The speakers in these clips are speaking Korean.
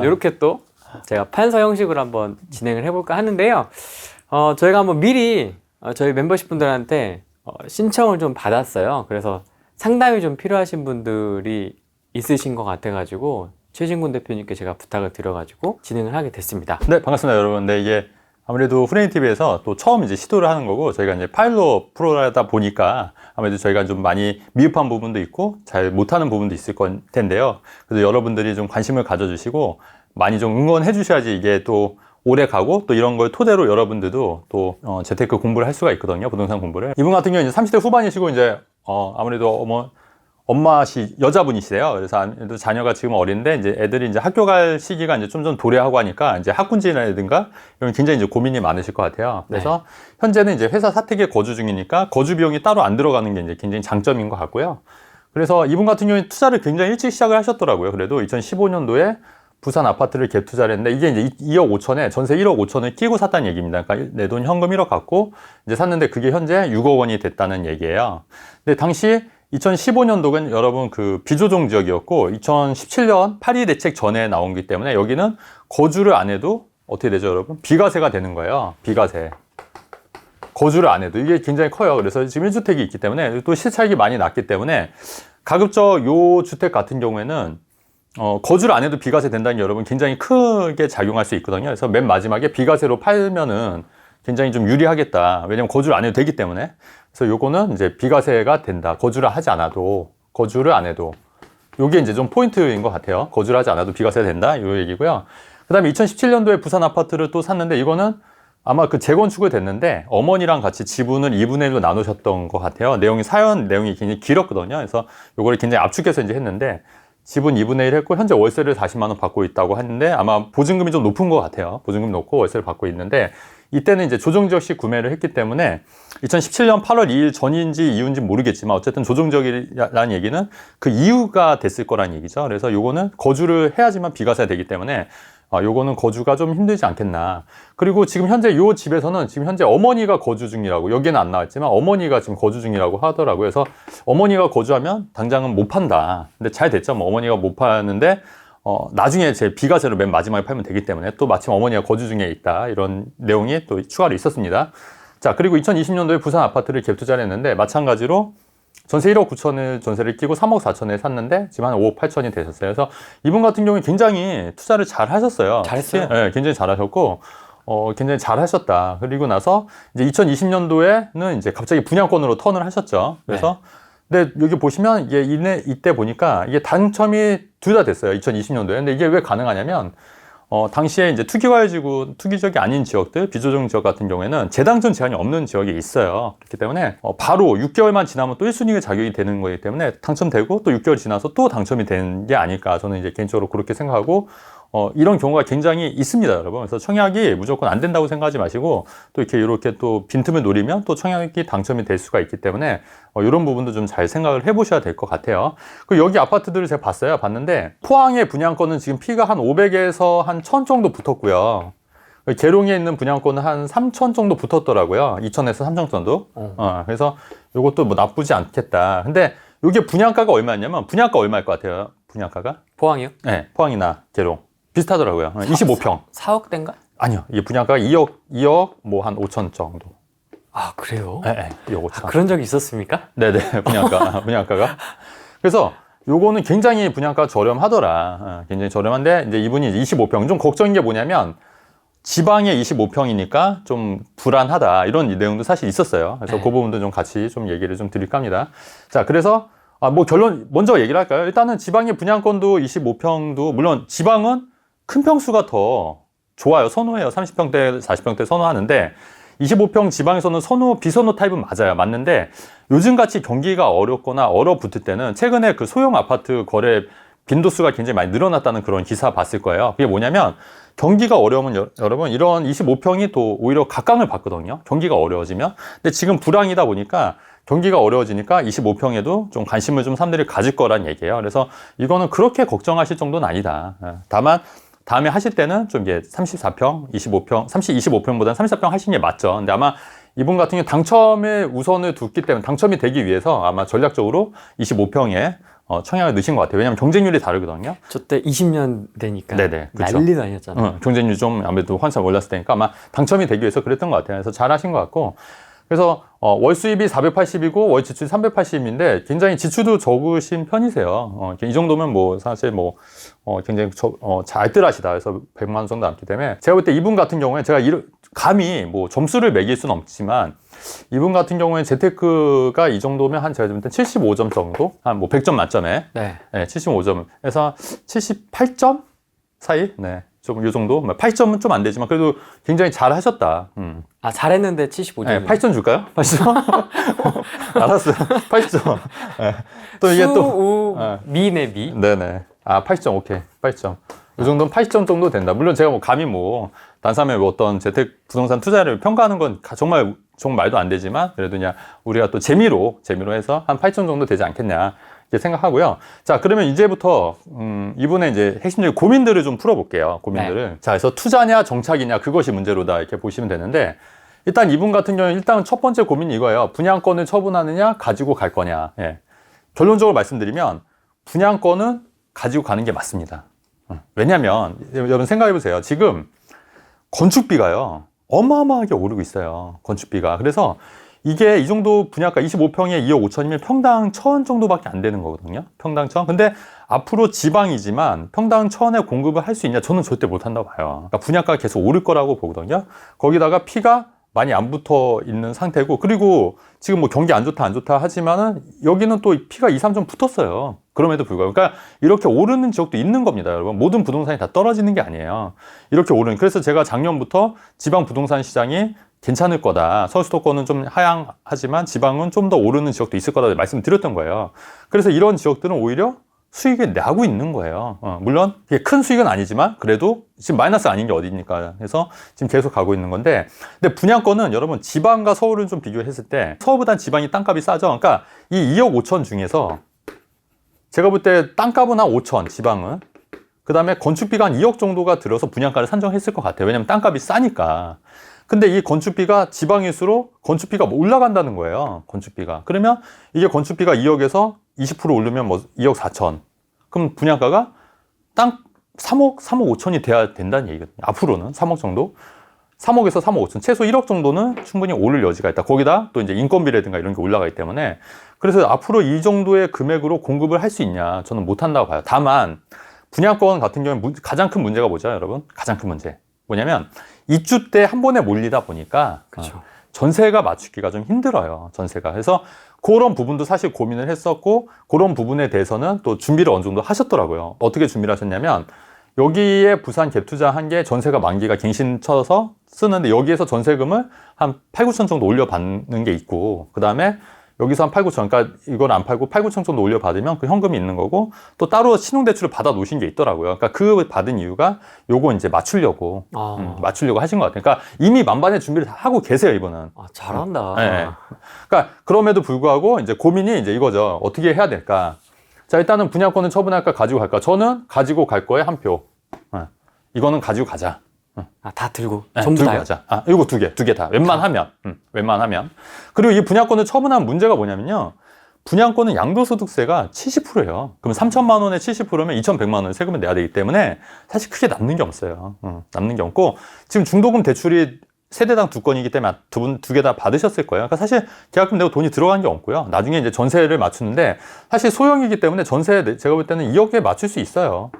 이렇게 또 제가 판서 형식으로 한번 진행을 해볼까 하는데요. 저희가 한번 미리 저희 멤버십 분들한테 신청을 좀 받았어요. 그래서 상담이 좀 필요하신 분들이 있으신 것 같아가지고 최진군 대표님께 제가 부탁을 드려가지고 진행을 하게 됐습니다. 네, 반갑습니다, 여러분. 네, 이게 아무래도 후레인TV에서 또 처음 이제 시도를 하는 거고, 저희가 이제 파일럿 프로다 보니까 아무래도 저희가 좀 많이 미흡한 부분도 있고, 잘 못하는 부분도 있을 텐데요. 그래서 여러분들이 좀 관심을 가져주시고, 많이 좀 응원해 주셔야지 이게 또 오래 가고, 또 이런 걸 토대로 여러분들도 또 재테크 공부를 할 수가 있거든요. 부동산 공부를. 이분 같은 경우는 이제 30대 후반이시고, 이제 아무래도 엄마시 여자분이시래요. 그래서 아무래도 자녀가 지금 어린데 이제 애들이 이제 학교 갈 시기가 이제 좀 도래하고 하니까 이제 학군지라든가 이런 굉장히 이제 고민이 많으실 것 같아요. 그래서 현재는 이제 회사 사택에 거주 중이니까 거주 비용이 따로 안 들어가는 게 이제 굉장히 장점인 것 같고요. 그래서 이분 같은 경우는 투자를 굉장히 일찍 시작을 하셨더라고요. 그래도 2015년도에 부산 아파트를 갭 투자를 했는데, 이게 이제 2억 5천에 전세 1억 5천을 끼고 샀다는 얘기입니다. 그러니까 내 돈 현금 1억 갖고 이제 샀는데 그게 현재 6억 원이 됐다는 얘기예요. 근데 당시 2015년도는 여러분 그 비조정 지역이었고 2017년 파리 대책 전에 나온 거기 때문에 여기는 거주를 안 해도 어떻게 되죠, 여러분? 비과세가 되는 거예요. 비과세. 거주를 안 해도 이게 굉장히 커요. 그래서 지금 1주택이 있기 때문에 또 시차익이 많이 났기 때문에 가급적 요 주택 같은 경우에는 거주를 안 해도 비과세 된다는 게 여러분 굉장히 크게 작용할 수 있거든요. 그래서 맨 마지막에 비과세로 팔면은 굉장히 좀 유리하겠다. 왜냐면 거주를 안 해도 되기 때문에. 그래서 요거는 이제 비과세가 된다. 거주를 하지 않아도, 거주를 안 해도. 요게 이제 좀 포인트인 것 같아요. 거주를 하지 않아도 비과세가 된다. 요 얘기고요. 그 다음에 2017년도에 부산 아파트를 또 샀는데, 이거는 아마 그 재건축을 됐는데 어머니랑 같이 지분을 2분의 1로 나누셨던 것 같아요. 사연 내용이 굉장히 길었거든요. 그래서 요거를 굉장히 압축해서 이제 했는데, 지분 2분의 1 했고 현재 월세를 40만 원 받고 있다고 하는데, 아마 보증금이 좀 높은 것 같아요. 보증금 높고 월세를 받고 있는데, 이때는 이제 조정지역식 구매를 했기 때문에 2017년 8월 2일 전인지 이후인지 모르겠지만 어쨌든 조정지역이라는 얘기는 그 이유가 됐을 거란 얘기죠. 그래서 요거는 거주를 해야지만 비과세가 되기 때문에 요거는 거주가 좀 힘들지 않겠나. 그리고 지금 현재 요 집에서는 지금 현재 어머니가 거주 중이라고, 여기는 안 나왔지만 어머니가 지금 거주 중이라고 하더라고요. 그래서 어머니가 거주하면 당장은 못 판다. 근데 잘 됐죠. 뭐 어머니가 못 파는데 나중에 제 비과세로 맨 마지막에 팔면 되기 때문에 또 마침 어머니가 거주 중에 있다. 이런 내용이 또 추가로 있었습니다. 자, 그리고 2020년도에 부산 아파트를 갭 투자를 했는데 마찬가지로 전세 1억 9천을 전세를 끼고 3억 4천에 샀는데 지금 한 5억 8천이 되셨어요. 그래서 이분 같은 경우는 굉장히 투자를 잘 하셨어요. 잘했어요. 네, 굉장히 잘 하셨고, 굉장히 잘 하셨다. 그리고 나서 이제 2020년도에는 이제 갑자기 분양권으로 턴을 하셨죠. 그래서 근데 여기 보시면 이때 보니까 이게 당첨이 둘 다 됐어요. 2020년도에. 근데 이게 왜 가능하냐면, 당시에 이제 투기적이 아닌 지역들, 비조정 지역 같은 경우에는 재당첨 제한이 없는 지역이 있어요. 그렇기 때문에, 바로 6개월만 지나면 또 1순위가 작용이 되는 거기 때문에 당첨되고 또 6개월 지나서 또 당첨이 되는 게 아닐까. 저는 이제 개인적으로 그렇게 생각하고, 이런 경우가 굉장히 있습니다, 여러분. 그래서 청약이 무조건 안 된다고 생각하지 마시고, 또 이렇게 또 빈틈을 노리면 또 청약이 당첨이 될 수가 있기 때문에, 이런 부분도 좀 잘 생각을 해보셔야 될 것 같아요. 그리고 여기 아파트들을 제가 봤는데, 포항의 분양권은 지금 피가 한 500에서 한 1000 정도 붙었고요. 계룡에 있는 분양권은 한 3000 정도 붙었더라고요. 2000에서 3000 정도. 그래서 이것도 뭐 나쁘지 않겠다. 근데 이게 분양가가 얼마였냐면, 분양가 얼마일 것 같아요? 분양가가? 포항이요? 네, 포항이나 계룡. 비슷하더라고요. 25평. 4억대인가? 아니요. 이게 분양가가 2억 뭐 한 5천 정도. 아, 그래요? 네, 2억 5천. 그런 적이 있었습니까? 네네. 분양가가. 그래서 요거는 굉장히 분양가가 저렴하더라. 굉장히 저렴한데, 이제 이분이 25평. 좀 걱정인 게 뭐냐면, 지방에 25평이니까 좀 불안하다. 이런 내용도 사실 있었어요. 그래서 그 부분도 좀 같이 좀 얘기를 좀 드릴까 합니다. 자, 그래서 뭐 결론 먼저 얘기를 할까요? 일단은 지방의 분양권도 25평도, 물론 지방은 큰 평수가 더 좋아요. 선호해요. 30평대, 40평대 선호하는데 25평 지방에서는 비선호 타입은 맞아요. 맞는데 요즘같이 경기가 어렵거나 얼어붙을 때는 최근에 그 소형 아파트 거래 빈도수가 굉장히 많이 늘어났다는 그런 기사 봤을 거예요. 그게 뭐냐면 경기가 어려우면 여러분 이런 25평이 또 오히려 각광을 받거든요. 경기가 어려워지면. 근데 지금 불황이다 보니까 경기가 어려워지니까 25평에도 좀 관심을 좀 사람들이 가질 거란 얘기예요. 그래서 이거는 그렇게 걱정하실 정도는 아니다. 다만 다음에 하실 때는 좀 이제 34평, 25평보다는 34평 하시는 게 맞죠. 근데 아마 이분 같은 경우 당첨에 우선을 두기 때문에 당첨이 되기 위해서 아마 전략적으로 25평에 청약을 넣으신 것 같아요. 왜냐하면 경쟁률이 다르거든요. 저 때 20년 되니까 네네, 그쵸. 난리도 아니었잖아요. 경쟁률 좀 아무래도 환상 올랐을 테니까 아마 당첨이 되기 위해서 그랬던 것 같아요. 그래서 잘 하신 것 같고. 그래서 월 수입이 480이고 월 지출이 380인데 굉장히 지출도 적으신 편이세요. 이 정도면 뭐 사실 뭐 굉장히 잘들 하시다. 그래서 100만 원 정도 남기 때문에 제가 볼 때 이분 같은 경우에 제가 감히 뭐 점수를 매길 수는 없지만 이분 같은 경우에 재테크가 이 정도면 한 제가 볼 때 75점 정도? 한 뭐 100점 만점에 네. 75점에서 78점 사이? 네. 좀 요 정도? 8점은 좀 안 되지만 그래도 굉장히 잘 하셨다. 아, 잘했는데 75점. 네, 8점 줄까요? 8점? 알았어요. 8점. 네. 또 이게 또. 미네, 미. 네네. 아, 8점, 오케이. 8점. 이 정도는 80점 정도 된다. 물론 제가 뭐 감히 뭐, 단삼의 뭐 어떤 재택 부동산 투자를 평가하는 건 정말 말도 안 되지만, 그래도 그냥 우리가 또 재미로 해서 한 8점 정도 되지 않겠냐. 이렇게 생각하고요. 자, 그러면 이제부터, 이분의 이제 핵심적인 고민들을 좀 풀어볼게요. 고민들을. 네. 자, 그래서 투자냐, 정착이냐, 그것이 문제로다. 이렇게 보시면 되는데, 일단 이분 같은 경우는 일단 첫 번째 고민이 이거예요. 분양권을 처분하느냐, 가지고 갈 거냐. 예. 결론적으로 말씀드리면, 분양권은 가지고 가는 게 맞습니다. 왜냐면, 여러분 생각해 보세요. 지금 건축비가요, 어마어마하게 오르고 있어요. 건축비가. 그래서 이게 이 정도 분양가 25평에 2억 5천이면 평당 1,000원 정도밖에 안 되는 거거든요. 평당 1,000원. 근데 앞으로 지방이지만 평당 1,000원에 공급을 할 수 있냐? 저는 절대 못 한다고 봐요. 그러니까 분양가가 계속 오를 거라고 보거든요. 거기다가 피가 많이 안 붙어 있는 상태고, 그리고 지금 뭐 경기 안 좋다 하지만은 여기는 또 피가 2, 3점 붙었어요. 그럼에도 불구하고. 그러니까 이렇게 오르는 지역도 있는 겁니다, 여러분. 모든 부동산이 다 떨어지는 게 아니에요. 이렇게 오르는. 그래서 제가 작년부터 지방 부동산 시장이 괜찮을 거다. 서울 수도권은 좀 하향하지만 지방은 좀 더 오르는 지역도 있을 거다 말씀드렸던 거예요. 그래서 이런 지역들은 오히려 수익을 내고 있는 거예요. 물론 이게 큰 수익은 아니지만 그래도 지금 마이너스 아닌 게 어디입니까? 그래서 지금 계속 가고 있는 건데, 근데 분양권은 여러분 지방과 서울을 좀 비교했을 때 서울보단 지방이 땅값이 싸죠. 그러니까 이 2억 5천 중에서 제가 볼 때 땅값은 한 5천, 지방은. 그 다음에 건축비가 한 2억 정도가 들어서 분양가를 산정했을 것 같아요. 왜냐면 땅값이 싸니까. 근데 이 건축비가 지방일수록 건축비가 올라간다는 거예요. 건축비가. 그러면 이게 건축비가 2억에서 20% 오르면 뭐 2억 4천. 그럼 분양가가 땅 3억 5천이 돼야 된다는 얘기거든요. 앞으로는 3억 정도. 3억에서 3억 5천. 최소 1억 정도는 충분히 오를 여지가 있다. 거기다 또 이제 인건비라든가 이런 게 올라가기 때문에. 그래서 앞으로 이 정도의 금액으로 공급을 할 수 있냐? 저는 못 한다고 봐요. 다만 분양권 같은 경우에 가장 큰 문제가 뭐죠, 여러분? 가장 큰 문제. 뭐냐면 입주 때 한 번에 몰리다 보니까 그렇죠. 전세가 맞추기가 좀 힘들어요. 전세가. 그래서 그런 부분도 사실 고민을 했었고, 그런 부분에 대해서는 또 준비를 어느 정도 하셨더라고요. 어떻게 준비를 하셨냐면, 여기에 부산 갭투자 한 게 전세가 만기가 갱신 쳐서 쓰는데, 여기에서 전세금을 한 8, 9천 정도 올려받는 게 있고, 그 다음에 여기서 한 8, 9천, 그러니까 이걸 안 팔고 8, 9천 정도 올려받으면 그 현금이 있는 거고, 또 따로 신용대출을 받아 놓으신 게 있더라고요. 그러니까 그 받은 이유가 요거 이제 맞추려고, 맞추려고 하신 것 같아요. 그러니까 이미 만반의 준비를 다 하고 계세요, 이분은. 아, 잘한다. 네. 그러니까 그럼에도 불구하고 이제 고민이 이제 이거죠. 어떻게 해야 될까? 자, 일단은 분양권은 처분할까, 가지고 갈까? 저는 가지고 갈 거에 한 표. 이거는 가지고 가자. 아, 다 들고. 네, 전부 들고 다요? 가자. 이거 두 개 다. 웬만하면. 웬만하면. 그리고 이 분양권을 처분한 문제가 뭐냐면요. 분양권은 양도소득세가 70%예요. 그럼 3천만 원에 70%면 2,100만 원 세금을 내야 되기 때문에 사실 크게 남는 게 없어요. 남는 게 없고, 지금 중도금 대출이 세대당 2건이기 때문에 두 개 다 받으셨을 거예요. 그러니까 사실 계약금 내고 돈이 들어간 게 없고요. 나중에 이제 전세를 맞추는데 사실 소형이기 때문에 전세 제가 볼 때는 2억에 맞출 수 있어요.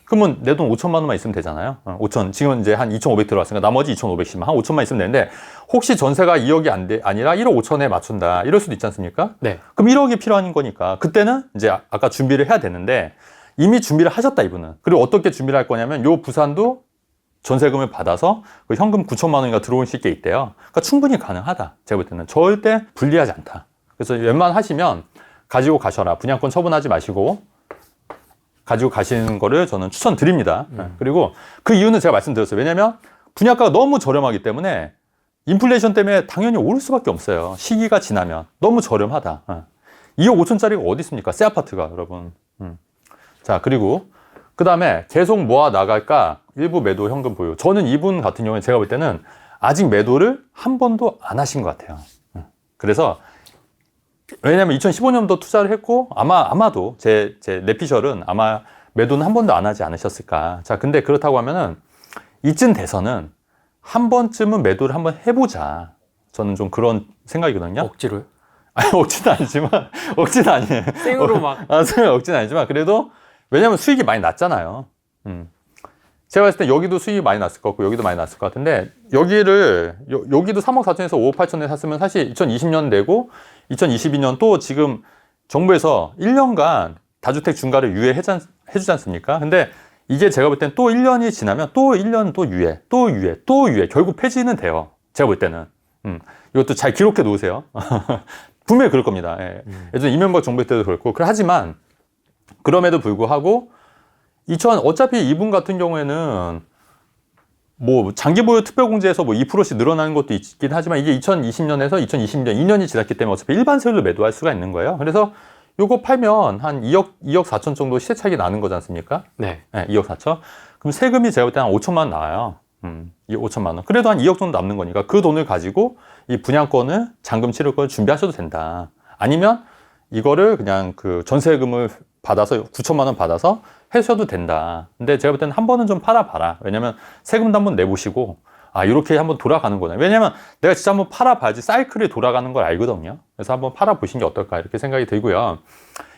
그러면 내 돈 5천만 원만 있으면 되잖아요. 5천. 지금은 이제 한 2,500 들어왔으니까 나머지 2,510만, 한 5천만 있으면 되는데, 혹시 전세가 2억이 아니라 1억 5천에 맞춘다. 이럴 수도 있지 않습니까? 네. 그럼 1억이 필요한 거니까. 그때는 이제 아까 준비를 해야 되는데, 이미 준비를 하셨다, 이분은. 그리고 어떻게 준비를 할 거냐면, 요 부산도 전세금을 받아서 그 현금 9천만 원인가 들어올 수 있게 있대요. 그러니까 충분히 가능하다. 제가 볼 때는. 절대 불리하지 않다. 그래서 웬만하시면 가지고 가셔라. 분양권 처분하지 마시고, 가지고 가시는 거를 저는 추천드립니다. 그리고 그 이유는 제가 말씀드렸어요. 왜냐면 분양가가 너무 저렴하기 때문에 인플레이션 때문에 당연히 오를 수밖에 없어요. 시기가 지나면. 너무 저렴하다. 2억 5천짜리가 어디 있습니까? 새 아파트가, 여러분. 자, 그리고 그 다음에 계속 모아 나갈까? 일부 매도 현금 보유. 저는 이분 같은 경우에 제가 볼 때는 아직 매도를 한 번도 안 하신 것 같아요. 그래서 왜냐면 2015년도 투자를 했고 아마도 제 내피셜은 아마 매도는 한 번도 안 하지 않으셨을까. 자, 근데 그렇다고 하면은 이쯤 돼서는 한 번쯤은 매도를 한번 해보자. 저는 좀 그런 생각이거든요. 억지로요? 아니, 억지는 아니지만, 억지는 아니에요. 생으로 막. 억지는 아니지만, 그래도, 왜냐면 수익이 많이 났잖아요. 제가 봤을 때 여기도 수익이 많이 났을 것 같고, 여기도 많이 났을 것 같은데, 여기도 3억 4천에서 5억 8천에 샀으면 사실 2020년 내고, 2022년 또 지금 정부에서 1년간 다주택 중과를 해주지 않습니까? 근데 이게 제가 볼 땐 또 1년이 지나면 또 1년 또 유예. 결국 폐지는 돼요. 제가 볼 때는. 이것도 잘 기록해 놓으세요. 분명히 그럴 겁니다. 예. 예전에 이명박 정부 때도 그렇고. 하지만, 그럼에도 불구하고, 어차피 이분 같은 경우에는, 뭐, 장기보유 특별공제에서 뭐 2%씩 늘어나는 것도 있긴 하지만, 이게 2020년에서 2022년 2년이 지났기 때문에 어차피 일반 세율로 매도할 수가 있는 거예요. 그래서, 요거 팔면 한 2억 4천 정도 시세 차익이 나는 거지 않습니까? 네. 네, 2억 4천. 그럼 세금이 제가 볼 때 한 5천만 원 나와요. 5천만 원. 그래도 한 2억 정도 남는 거니까 그 돈을 가지고 이 분양권을 잔금 치를 걸 준비하셔도 된다. 아니면 이거를 그냥 그 전세금을 받아서 9천만 원 받아서 하셔도 된다. 근데 제가 볼 때는 한 번은 좀 팔아봐라. 왜냐면 세금도 한번 내보시고 이렇게 한번 돌아가는구나. 왜냐면 내가 진짜 한번 팔아봐야지 사이클이 돌아가는 걸 알거든요. 그래서 한번 팔아보신 게 어떨까 이렇게 생각이 들고요.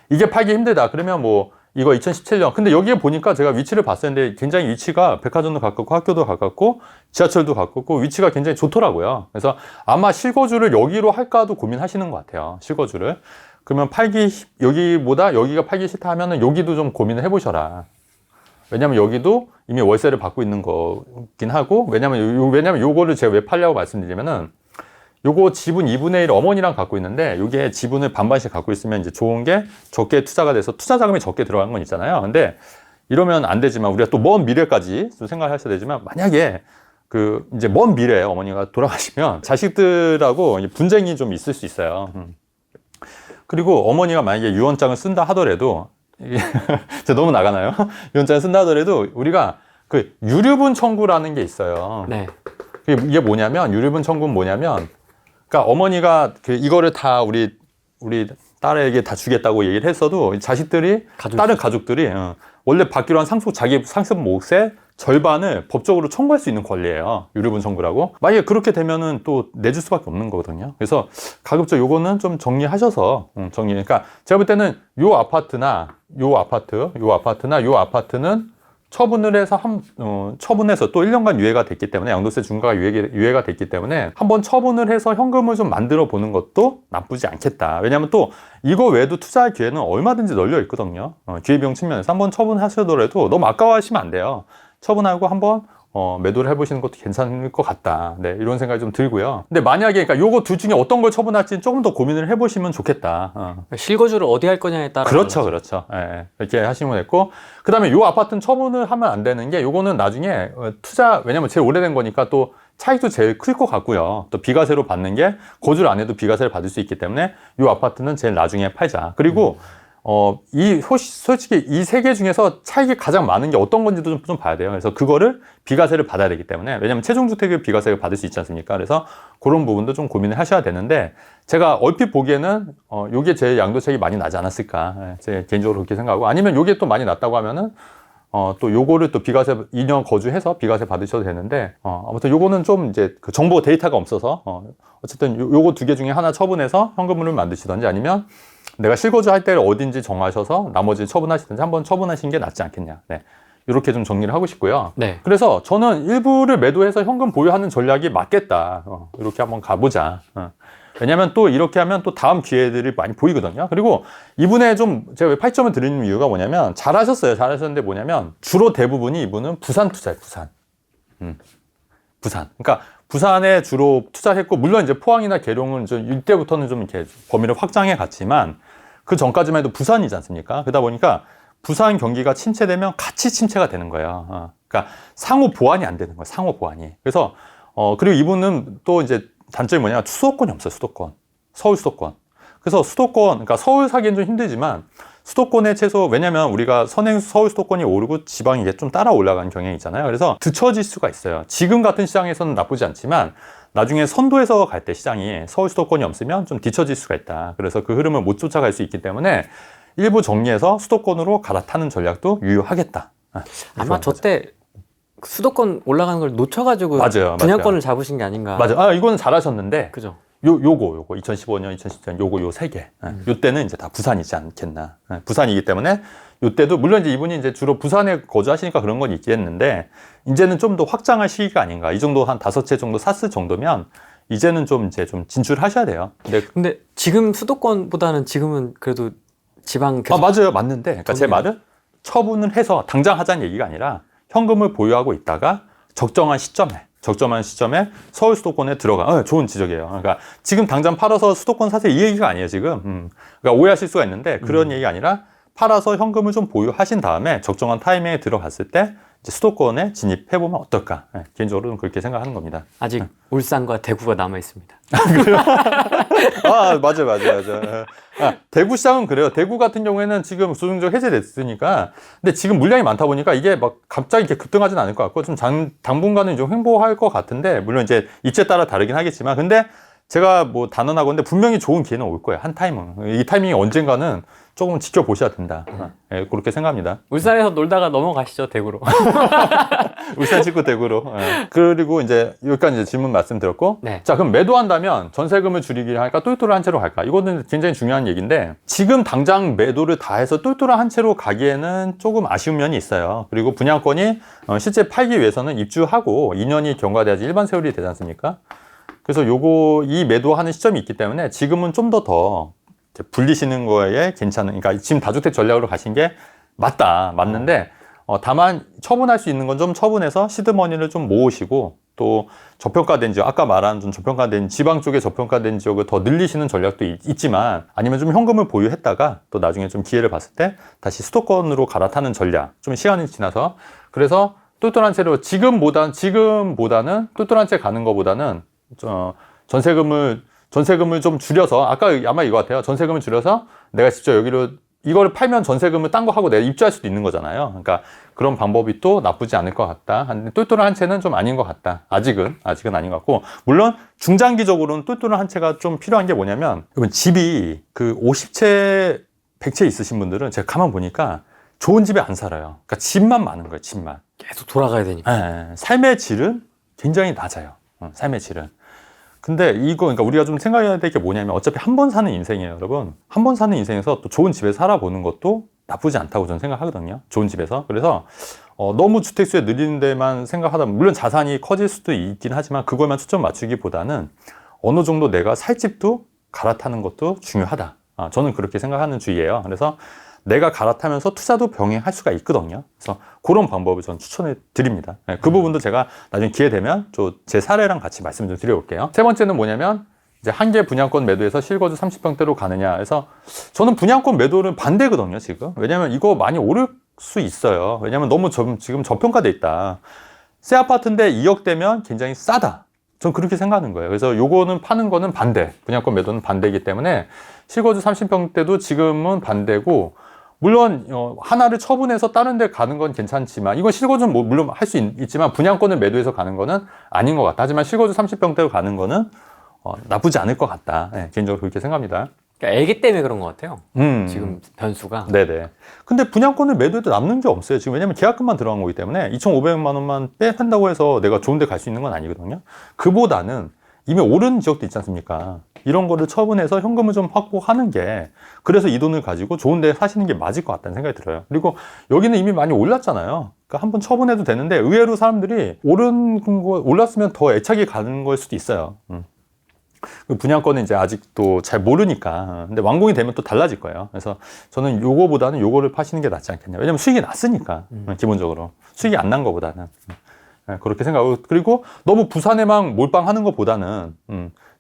이게 팔기 힘들다. 그러면 뭐 이거 2017년. 근데 여기에 보니까 제가 위치를 봤었는데 굉장히 위치가 백화점도 가깝고 학교도 가깝고 지하철도 가깝고 위치가 굉장히 좋더라고요. 그래서 아마 실거주를 여기로 할까도 고민하시는 것 같아요. 실거주를. 그러면 여기보다 여기가 팔기 싫다 하면은 여기도 좀 고민을 해보셔라. 왜냐면 여기도 이미 월세를 받고 있는 거긴 하고, 왜냐면 요거를 제가 왜 팔려고 말씀드리면은 요거 지분 2분의 1 어머니랑 갖고 있는데, 요게 지분을 반반씩 갖고 있으면 이제 좋은 게 적게 투자가 돼서 투자 자금이 적게 들어간 건 있잖아요. 근데 이러면 안 되지만 우리가 또 먼 미래까지 좀 생각을 하셔야 되지만, 만약에 이제 먼 미래에 어머니가 돌아가시면 자식들하고 분쟁이 좀 있을 수 있어요. 그리고 어머니가 만약에 유언장을 쓴다 하더라도, 제가 너무 나가나요? 유언장을 쓴다 하더라도 우리가 그 유류분 청구라는 게 있어요. 네. 이게 뭐냐면, 유류분 청구는 뭐냐면, 그러니까 어머니가 이거를 다 우리 딸에게 다 주겠다고 얘기를 했어도 자식들이, 다른 가족들이 원래 받기로 한 자기 상습 몫의 절반을 법적으로 청구할 수 있는 권리예요. 유류분 청구라고. 만약에 그렇게 되면은 또 내줄 수밖에 없는 거거든요. 그래서 가급적 요거는 좀 정리하셔서 그러니까 제가 볼 때는 요 아파트나 요 아파트는 처분을 해서 처분해서 또 1년간 유예가 됐기 때문에, 양도세 중과가 유예가 됐기 때문에 한번 처분을 해서 현금을 좀 만들어 보는 것도 나쁘지 않겠다. 왜냐하면 또 이거 외에도 투자할 기회는 얼마든지 널려 있거든요. 기회비용 측면에서 한번 처분하시더라도 너무 아까워하시면 안 돼요. 처분하고 한번 매도를 해보시는 것도 괜찮을 것 같다. 네, 이런 생각이 좀 들고요. 근데 만약에 그러니까 요거 둘 중에 어떤 걸 처분할지는 조금 더 고민을 해보시면 좋겠다. 실거주를 어디 할 거냐에 따라. 그렇죠. 예, 이렇게 하시면 됐고, 그 다음에 요 아파트는 처분을 하면 안 되는 게, 요거는 나중에 왜냐면 제일 오래된 거니까 또 차익도 제일 클 것 같고요. 또 비과세로 받는 게, 거주를 안 해도 비과세를 받을 수 있기 때문에 요 아파트는 제일 나중에 팔자. 그리고 솔직히 이 세 개 중에서 차익이 가장 많은 게 어떤 건지도 좀 봐야 돼요. 그래서 그거를 비과세를 받아야 되기 때문에, 왜냐면 체중주택을 비과세를 받을 수 있지 않습니까? 그래서 그런 부분도 좀 고민을 하셔야 되는데, 제가 얼핏 보기에는, 요게 제일 양도세액이 많이 나지 않았을까. 예, 제 개인적으로 그렇게 생각하고, 아니면 요게 또 많이 났다고 하면은, 또 요거를 또 비과세 2년 거주해서 비과세 받으셔도 되는데, 아무튼 요거는 좀 이제 그 정보 데이터가 없어서, 어쨌든 요거 두 개 중에 하나 처분해서 현금을 만드시던지, 아니면 내가 실거주 할 때를 어딘지 정하셔서 나머지 처분하시든지 한번 처분하시는 게 낫지 않겠냐. 네. 이렇게 좀 정리를 하고 싶고요. 네. 그래서 저는 일부를 매도해서 현금 보유하는 전략이 맞겠다. 이렇게 한번 가보자. 왜냐면 또 이렇게 하면 또 다음 기회들이 많이 보이거든요. 그리고 이분의 제가 왜 8점을 드리는 이유가 뭐냐면, 잘하셨는데 뭐냐면, 주로 대부분이 이분은 부산 투자예요, 부산. 부산. 그러니까 부산에 주로 투자했고, 물론 이제 포항이나 계룡은 이때부터는 좀 이렇게 범위를 확장해 갔지만, 그 전까지만 해도 부산이지 않습니까? 그러다 보니까 부산 경기가 침체되면 같이 침체가 되는 거예요. 그러니까 상호 보완이 안 되는 거예요, 상호 보완이. 그래서, 그리고 이분은 또 이제 단점이 뭐냐, 수도권이 없어요, 수도권. 서울 수도권. 그래서 그러니까 서울 사기는 좀 힘들지만, 수도권에 왜냐면 우리가 서울 수도권이 오르고 지방이 이게 좀 따라 올라가는 경향이 있잖아요. 그래서 뒤처질 수가 있어요. 지금 같은 시장에서는 나쁘지 않지만, 나중에 선도에서 갈 때 시장이 서울 수도권이 없으면 좀 뒤처질 수가 있다. 그래서 그 흐름을 못 쫓아갈 수 있기 때문에 일부 정리해서 수도권으로 갈아타는 전략도 유효하겠다. 아마 저때 수도권 올라가는 걸 놓쳐가지고 맞아요, 분양권을 잡으신 게 아닌가. 맞아. 이거는 잘하셨는데. 그죠. 요거 2015년, 2017년 요거 요 세 개. 요때는 이제 다 부산이지 않겠나. 부산이기 때문에 요때도 물론 이제 이분이 이제 주로 부산에 거주하시니까 그런 건 있겠는데 이제는 좀 더 확장할 시기가 아닌가. 이 정도 한 5채 정도 샀을 정도면 이제는 좀 이제 좀 진출하셔야 돼요. 근데 지금 수도권보다는 지금은 그래도 지방 계속 맞아요. 맞는데. 그러니까 제 말은 처분을 해서 당장 하자는 얘기가 아니라 현금을 보유하고 있다가 적정한 시점에 서울 수도권에 들어가. 좋은 지적이에요. 그러니까 지금 당장 팔아서 수도권 사세요 이 얘기가 아니에요, 지금. 그러니까 오해하실 수가 있는데 그런 얘기가 아니라 팔아서 현금을 좀 보유하신 다음에 적정한 타이밍에 들어갔을 때 이제 수도권에 진입해보면 어떨까. 개인적으로는 그렇게 생각하는 겁니다. 아직 울산과 대구가 남아 있습니다. 맞아요. 대구 시장은 그래요. 대구 같은 경우에는 지금 조정적 해제됐으니까. 근데 지금 물량이 많다 보니까 이게 막 갑자기 이렇게 급등하진 않을 것 같고 좀 당분간은 좀 횡보할 것 같은데 물론 이제 이치에 따라 다르긴 하겠지만 근데 제가 뭐 단언하건데 분명히 좋은 기회는 올 거예요. 한 타이밍. 이 타이밍이 언젠가는 조금 지켜보셔야 된다. 그렇게 생각합니다. 울산에서 놀다가 넘어가시죠, 대구로. 울산 찍고 대구로. 그리고 이제 여기까지 이제 질문 말씀드렸고. 네. 자, 그럼 매도한다면 전세금을 줄이기를 할까? 똘똘한 한 채로 갈까? 이거는 굉장히 중요한 얘기인데 지금 당장 매도를 다 해서 똘똘한 한 채로 가기에는 조금 아쉬운 면이 있어요. 그리고 분양권이 실제 팔기 위해서는 입주하고 2년이 경과돼야지 일반 세율이 되지 않습니까? 그래서 이 매도하는 시점이 있기 때문에 지금은 좀 더 불리시는 거에 괜찮은, 그러니까 지금 다주택 전략으로 가신 게 맞는데, 다만 처분할 수 있는 건 좀 처분해서 시드머니를 좀 모으시고, 또 저평가된 지역, 아까 말한 좀 저평가된 지방 쪽에 저평가된 지역을 더 늘리시는 전략도 있지만, 아니면 좀 현금을 보유했다가 또 나중에 좀 기회를 봤을 때 다시 수도권으로 갈아타는 전략, 좀 시간이 지나서, 그래서 똘똘한 채로 지금보다는 똘똘한 채 가는 것보다는 전세금을 좀 줄여서, 아까 아마 이거 같아요. 전세금을 줄여서 내가 직접 이거를 팔면 전세금을 딴 거 하고 내가 입주할 수도 있는 거잖아요. 그러니까 그런 방법이 또 나쁘지 않을 것 같다. 똘똘한 한 채는 좀 아닌 것 같다. 아직은 아닌 것 같고. 물론 중장기적으로는 똘똘한 한 채가 좀 필요한 게 뭐냐면, 집이 그 50채, 100채 있으신 분들은 제가 가만 보니까 좋은 집에 안 살아요. 그러니까 집만 많은 거예요, 집만. 계속 돌아가야 되니까. 삶의 질은 굉장히 낮아요. 삶의 질은. 근데 그러니까 우리가 좀 생각해야 될 게 뭐냐면 어차피 한 번 사는 인생이에요, 여러분. 한 번 사는 인생에서 또 좋은 집에 살아보는 것도 나쁘지 않다고 저는 생각하거든요. 좋은 집에서. 그래서 너무 주택수에 늘리는 데만 생각하다 보면 물론 자산이 커질 수도 있긴 하지만 그거에만 초점 맞추기보다는 어느 정도 내가 살 집도 갈아타는 것도 중요하다. 저는 그렇게 생각하는 주의예요. 그래서 내가 갈아타면서 투자도 병행할 수가 있거든요. 그래서 그런 방법을 저는 추천해 드립니다. 그 부분도 제가 나중에 기회 되면 제 사례랑 같이 말씀 좀 드려볼게요. 세 번째는 뭐냐면 이제 한 개 분양권 매도해서 실거주 30평대로 가느냐. 그래서 저는 분양권 매도는 반대거든요, 지금. 왜냐면 이거 많이 오를 수 있어요. 왜냐면 너무 지금 저평가돼 있다. 새 아파트인데 2억대면 굉장히 싸다. 전 그렇게 생각하는 거예요. 그래서 요거는 파는 거는 반대. 분양권 매도는 반대이기 때문에 실거주 30평대도 지금은 반대고 물론 하나를 처분해서 다른 데 가는 건 괜찮지만 이건 실거주는 물론 할 수 있지만 분양권을 매도해서 가는 거는 아닌 것 같다. 하지만 실거주 30평대로 가는 거는 나쁘지 않을 것 같다. 개인적으로 그렇게 생각합니다. 그러니까 애기 때문에 그런 것 같아요. 지금 변수가. 네네. 근데 분양권을 매도해도 남는 게 없어요. 지금 왜냐면 계약금만 들어간 거기 때문에 2,500만 원만 빼한다고 해서 내가 좋은 데 갈 수 있는 건 아니거든요. 그보다는 이미 오른 지역도 있지 않습니까? 이런 거를 처분해서 현금을 좀 확보하는 게 그래서 이 돈을 가지고 좋은 데 사시는 게 맞을 것 같다는 생각이 들어요. 그리고 여기는 이미 많이 올랐잖아요. 그러니까 한번 처분해도 되는데 의외로 사람들이 올랐으면 더 애착이 가는 걸 수도 있어요. 분양권은 이제 아직도 잘 모르니까. 근데 완공이 되면 또 달라질 거예요. 그래서 저는 요거보다는 요거를 파시는 게 낫지 않겠냐. 왜냐면 수익이 났으니까. 기본적으로. 수익이 안 난 거보다는. 그렇게 생각하고. 그리고 너무 부산에만 몰빵하는 것보다는,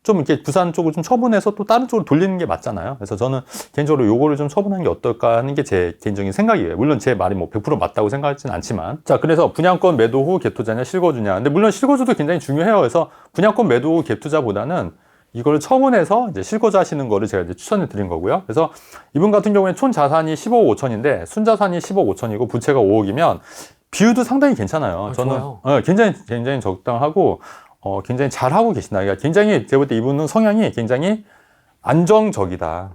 좀 이렇게 부산 쪽을 좀 처분해서 또 다른 쪽으로 돌리는 게 맞잖아요. 그래서 저는 개인적으로 요거를 좀 처분하는 게 어떨까 하는 게 제 개인적인 생각이에요. 물론 제 말이 뭐 100% 맞다고 생각하지는 않지만. 자, 그래서 분양권 매도 후 갭투자냐 실거주냐. 근데 물론 실거주도 굉장히 중요해요. 그래서 분양권 매도 후 갭투자보다는 이걸 처분해서 이제 실거주 하시는 거를 제가 이제 추천해 드린 거고요. 그래서 이분 같은 경우에는 총 자산이 15억 5천인데 순자산이 10억 5천이고 부채가 5억이면 비율도 상당히 괜찮아요. 저는 좋아요. 굉장히 적당하고 굉장히 잘하고 계신다. 그러니까 굉장히 제가 볼 때 이분은 성향이 굉장히 안정적이다.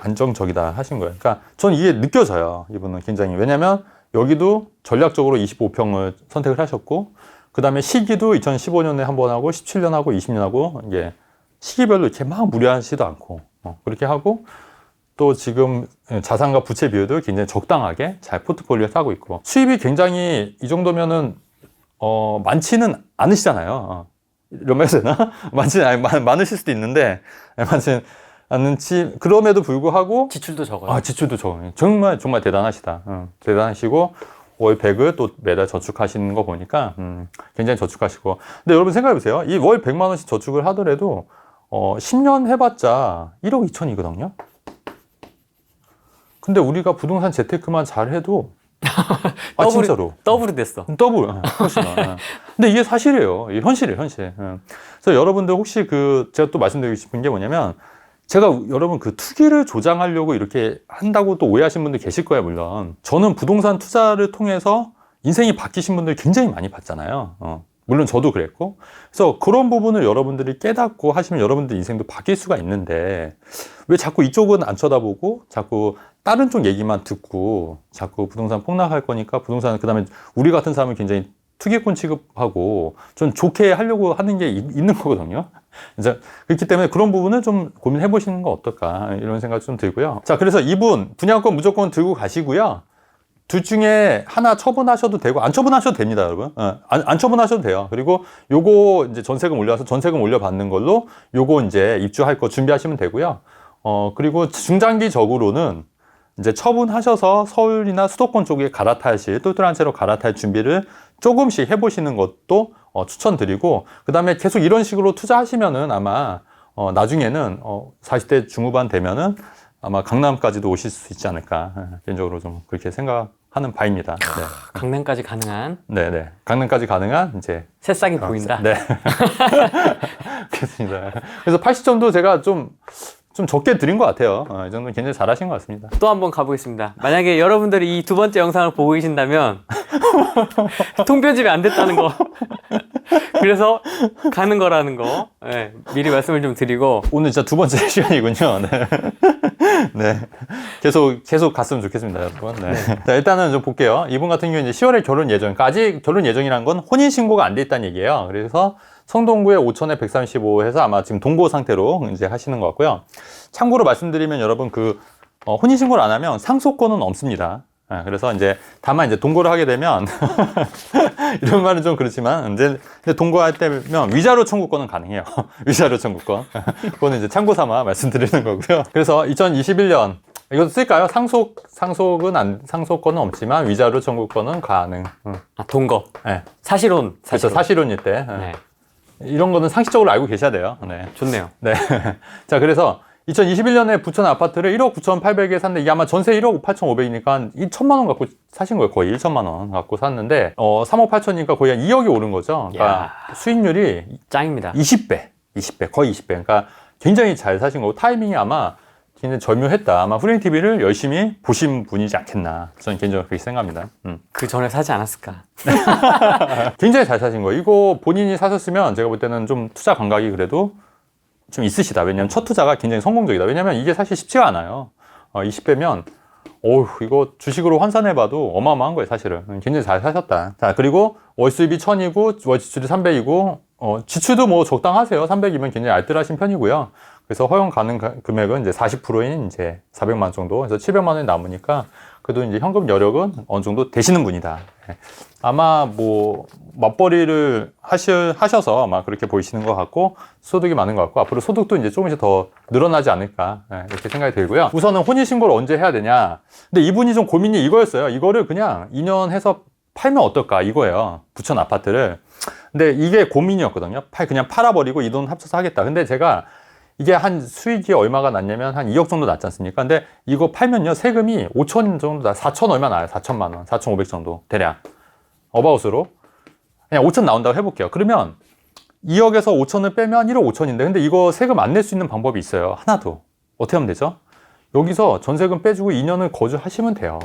안정적이다 하신 거예요. 그러니까 전 이게 느껴져요. 이분은 굉장히. 왜냐면 여기도 전략적으로 25평을 선택을 하셨고, 그 다음에 시기도 2015년에 한 번 하고, 17년 하고, 20년 하고, 이게 시기별로 이렇게 막 무리하지도 않고, 그렇게 하고, 또 지금 자산과 부채 비율도 굉장히 적당하게 잘 포트폴리오에 짜고 있고, 수입이 굉장히 이 정도면은, 많지는 않으시잖아요. 이런 말 해도 되나? 많으실 수도 있는데, 많지는 않지. 그럼에도 불구하고, 지출도 적어요. 지출도 적어요. 정말 대단하시다. 대단하시고, 월 100을 또 매달 저축하시는 거 보니까, 굉장히 저축하시고. 근데 여러분 생각해보세요. 이 월 100만 원씩 저축을 하더라도, 10년 해봤자 1억 2천이거든요? 근데 우리가 부동산 재테크만 잘 해도, 진짜로. 더블이 됐어. 더블. 훨씬. 근데 이게 사실이에요. 이게 현실이에요, 현실. 그래서 여러분들 혹시 제가 또 말씀드리고 싶은 게 뭐냐면, 제가 여러분 그 투기를 조장하려고 이렇게 한다고 또 오해하신 분들 계실 거예요, 물론. 저는 부동산 투자를 통해서 인생이 바뀌신 분들 굉장히 많이 봤잖아요. 물론 저도 그랬고. 그래서 그런 부분을 여러분들이 깨닫고 하시면 여러분들 인생도 바뀔 수가 있는데, 왜 자꾸 이쪽은 안 쳐다보고 자꾸 다른 쪽 얘기만 듣고 자꾸 부동산 폭락할 거니까 그 다음에 우리 같은 사람은 굉장히 투기꾼 취급하고 좀 좋게 하려고 하는 게 있는 거거든요. 그래서 그렇기 때문에 그런 부분은 좀 고민해 보시는 거 어떨까 이런 생각이 좀 들고요. 자, 그래서 이분 분양권 무조건 들고 가시고요. 둘 중에 하나 처분하셔도 되고 안 처분하셔도 됩니다, 여러분. 안 처분하셔도 돼요. 그리고 요거 이제 전세금 올려서 전세금 올려받는 걸로 요거 이제 입주할 거 준비하시면 되고요. 그리고 중장기적으로는 이제 처분하셔서 서울이나 수도권 쪽에 갈아타실, 똘똘한 채로 갈아탈 준비를 조금씩 해보시는 것도 추천드리고, 그 다음에 계속 이런 식으로 투자하시면은 아마 나중에는 40대 중후반 되면은 아마 강남까지도 오실 수 있지 않을까, 개인적으로 좀 그렇게 생각하는 바입니다. 네. 강남까지 가능한? 네네. 강남까지 가능한 이제 새싹이 보인다? 네. 그렇습니다. 그래서 80점도 제가 좀 적게 드린 것 같아요. 이 정도는 굉장히 잘하신 것 같습니다. 또 한번 가보겠습니다. 만약에 여러분들이 이 두 번째 영상을 보고 계신다면 통편집이 안 됐다는 거 그래서 가는 거라는 거 미리 말씀을 좀 드리고 오늘 진짜 두 번째 시간이군요. 네. 네. 계속 갔으면 좋겠습니다, 여러분. 네. 자, 일단은 좀 볼게요. 이분 같은 경우는 이제 10월에 결혼 예정. 그러니까 아직 결혼 예정이라는 건 혼인신고가 안 돼 있다는 얘기예요. 그래서 성동구에 5천에 135 해서 아마 지금 동거 상태로 이제 하시는 것 같고요. 참고로 말씀드리면 여러분 혼인신고를 안 하면 상속권은 없습니다. 그래서 이제 다만 이제 동거를 하게 되면 이런 말은 좀 그렇지만 이제 동거할 때면 위자료 청구권은 가능해요. 위자료 청구권. 그거는 이제 참고 삼아 말씀드리는 거고요. 그래서 2021년 이것도 쓸까요? 상속권은 없지만 위자료 청구권은 가능. 동거. 네. 사실혼. 그렇죠. 사실혼일 때. 네. 이런 거는 상식적으로 알고 계셔야 돼요. 네. 좋네요. 네. 자, 그래서 2021년에 부천 아파트를 1억 9,800에 샀는데 이게 아마 전세 1억 8,500이니까 1천만 원 갖고 사신 거예요. 거의 1천만 원 갖고 샀는데 3억 8천이니까 거의 한 2억이 오른 거죠. 그러니까 수익률이 짱입니다. 20배, 거의 20배. 그러니까 굉장히 잘 사신 거고 타이밍이 아마 굉장히 절묘했다. 아마 후레인TV를 열심히 보신 분이지 않겠나. 저는 개인적으로 그렇게 생각합니다. 그 전에 사지 않았을까? 굉장히 잘 사신 거예요. 이거 본인이 사셨으면 제가 볼 때는 좀 투자 감각이 그래도 좀 있으시다. 왜냐면 첫 투자가 굉장히 성공적이다. 왜냐면 이게 사실 쉽지가 않아요. 20배면 이거 주식으로 환산해봐도 어마어마한 거예요, 사실은. 굉장히 잘 사셨다. 자, 그리고 월 수입이 1,000이고 월 지출이 300이고 지출도 뭐 적당하세요. 300이면 굉장히 알뜰하신 편이고요. 그래서 허용 가능 금액은 이제 40%인 이제 400만 원 정도. 그래서 700만 원이 남으니까 그래도 이제 현금 여력은 어느 정도 되시는 분이다. 아마 뭐 맞벌이를 하셔서 아마 그렇게 보이시는 것 같고 소득이 많은 것 같고 앞으로 소득도 이제 조금씩 더 늘어나지 않을까 이렇게 생각이 들고요. 우선은 혼인신고를 언제 해야 되냐. 근데 이분이 좀 고민이 이거였어요. 이거를 그냥 2년 해서 팔면 어떨까 이거예요. 부천 아파트를. 근데 이게 고민이었거든요. 그냥 팔아버리고 이 돈 합쳐서 하겠다. 근데 제가 이게 한 수익이 얼마가 났냐면 한 2억 정도 났지 않습니까? 근데 이거 팔면요 세금이 5천 정도 4천 얼마 나요. 4천만 원, 4,500 정도 대략 어바웃으로 그냥 5천 나온다고 해볼게요. 그러면 2억에서 5천을 빼면 1억 5천인데 근데 이거 세금 안 낼 수 있는 방법이 있어요. 하나도. 어떻게 하면 되죠? 여기서 전세금 빼주고 2년을 거주하시면 돼요.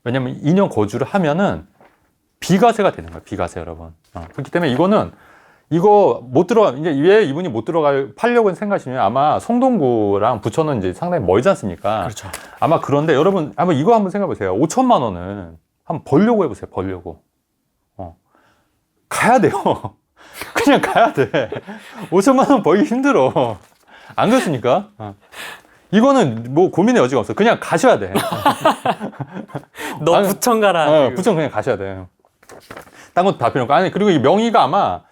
왜냐면 2년 거주를 하면은 비과세가 되는 거예요. 비과세 여러분. 그렇기 때문에 이거 못 들어가, 이제 왜 이분이 못 들어갈, 팔려고 생각하시면 아마 성동구랑 부천은 이제 상당히 멀지 않습니까? 그렇죠. 아마 그런데 여러분, 한번 이거 한번 생각해 보세요. 5천만 원은 한번 벌려고 해보세요. 벌려고. 가야 돼요. 그냥 가야 돼. 5천만 원 벌기 힘들어. 안 그렇습니까? 이거는 뭐 고민의 여지가 없어. 그냥 가셔야 돼. 너 부천 가라. 부천 그냥 가셔야 돼. 딴 것도 다 필요 없고. 아니, 그리고 이 명의가 아마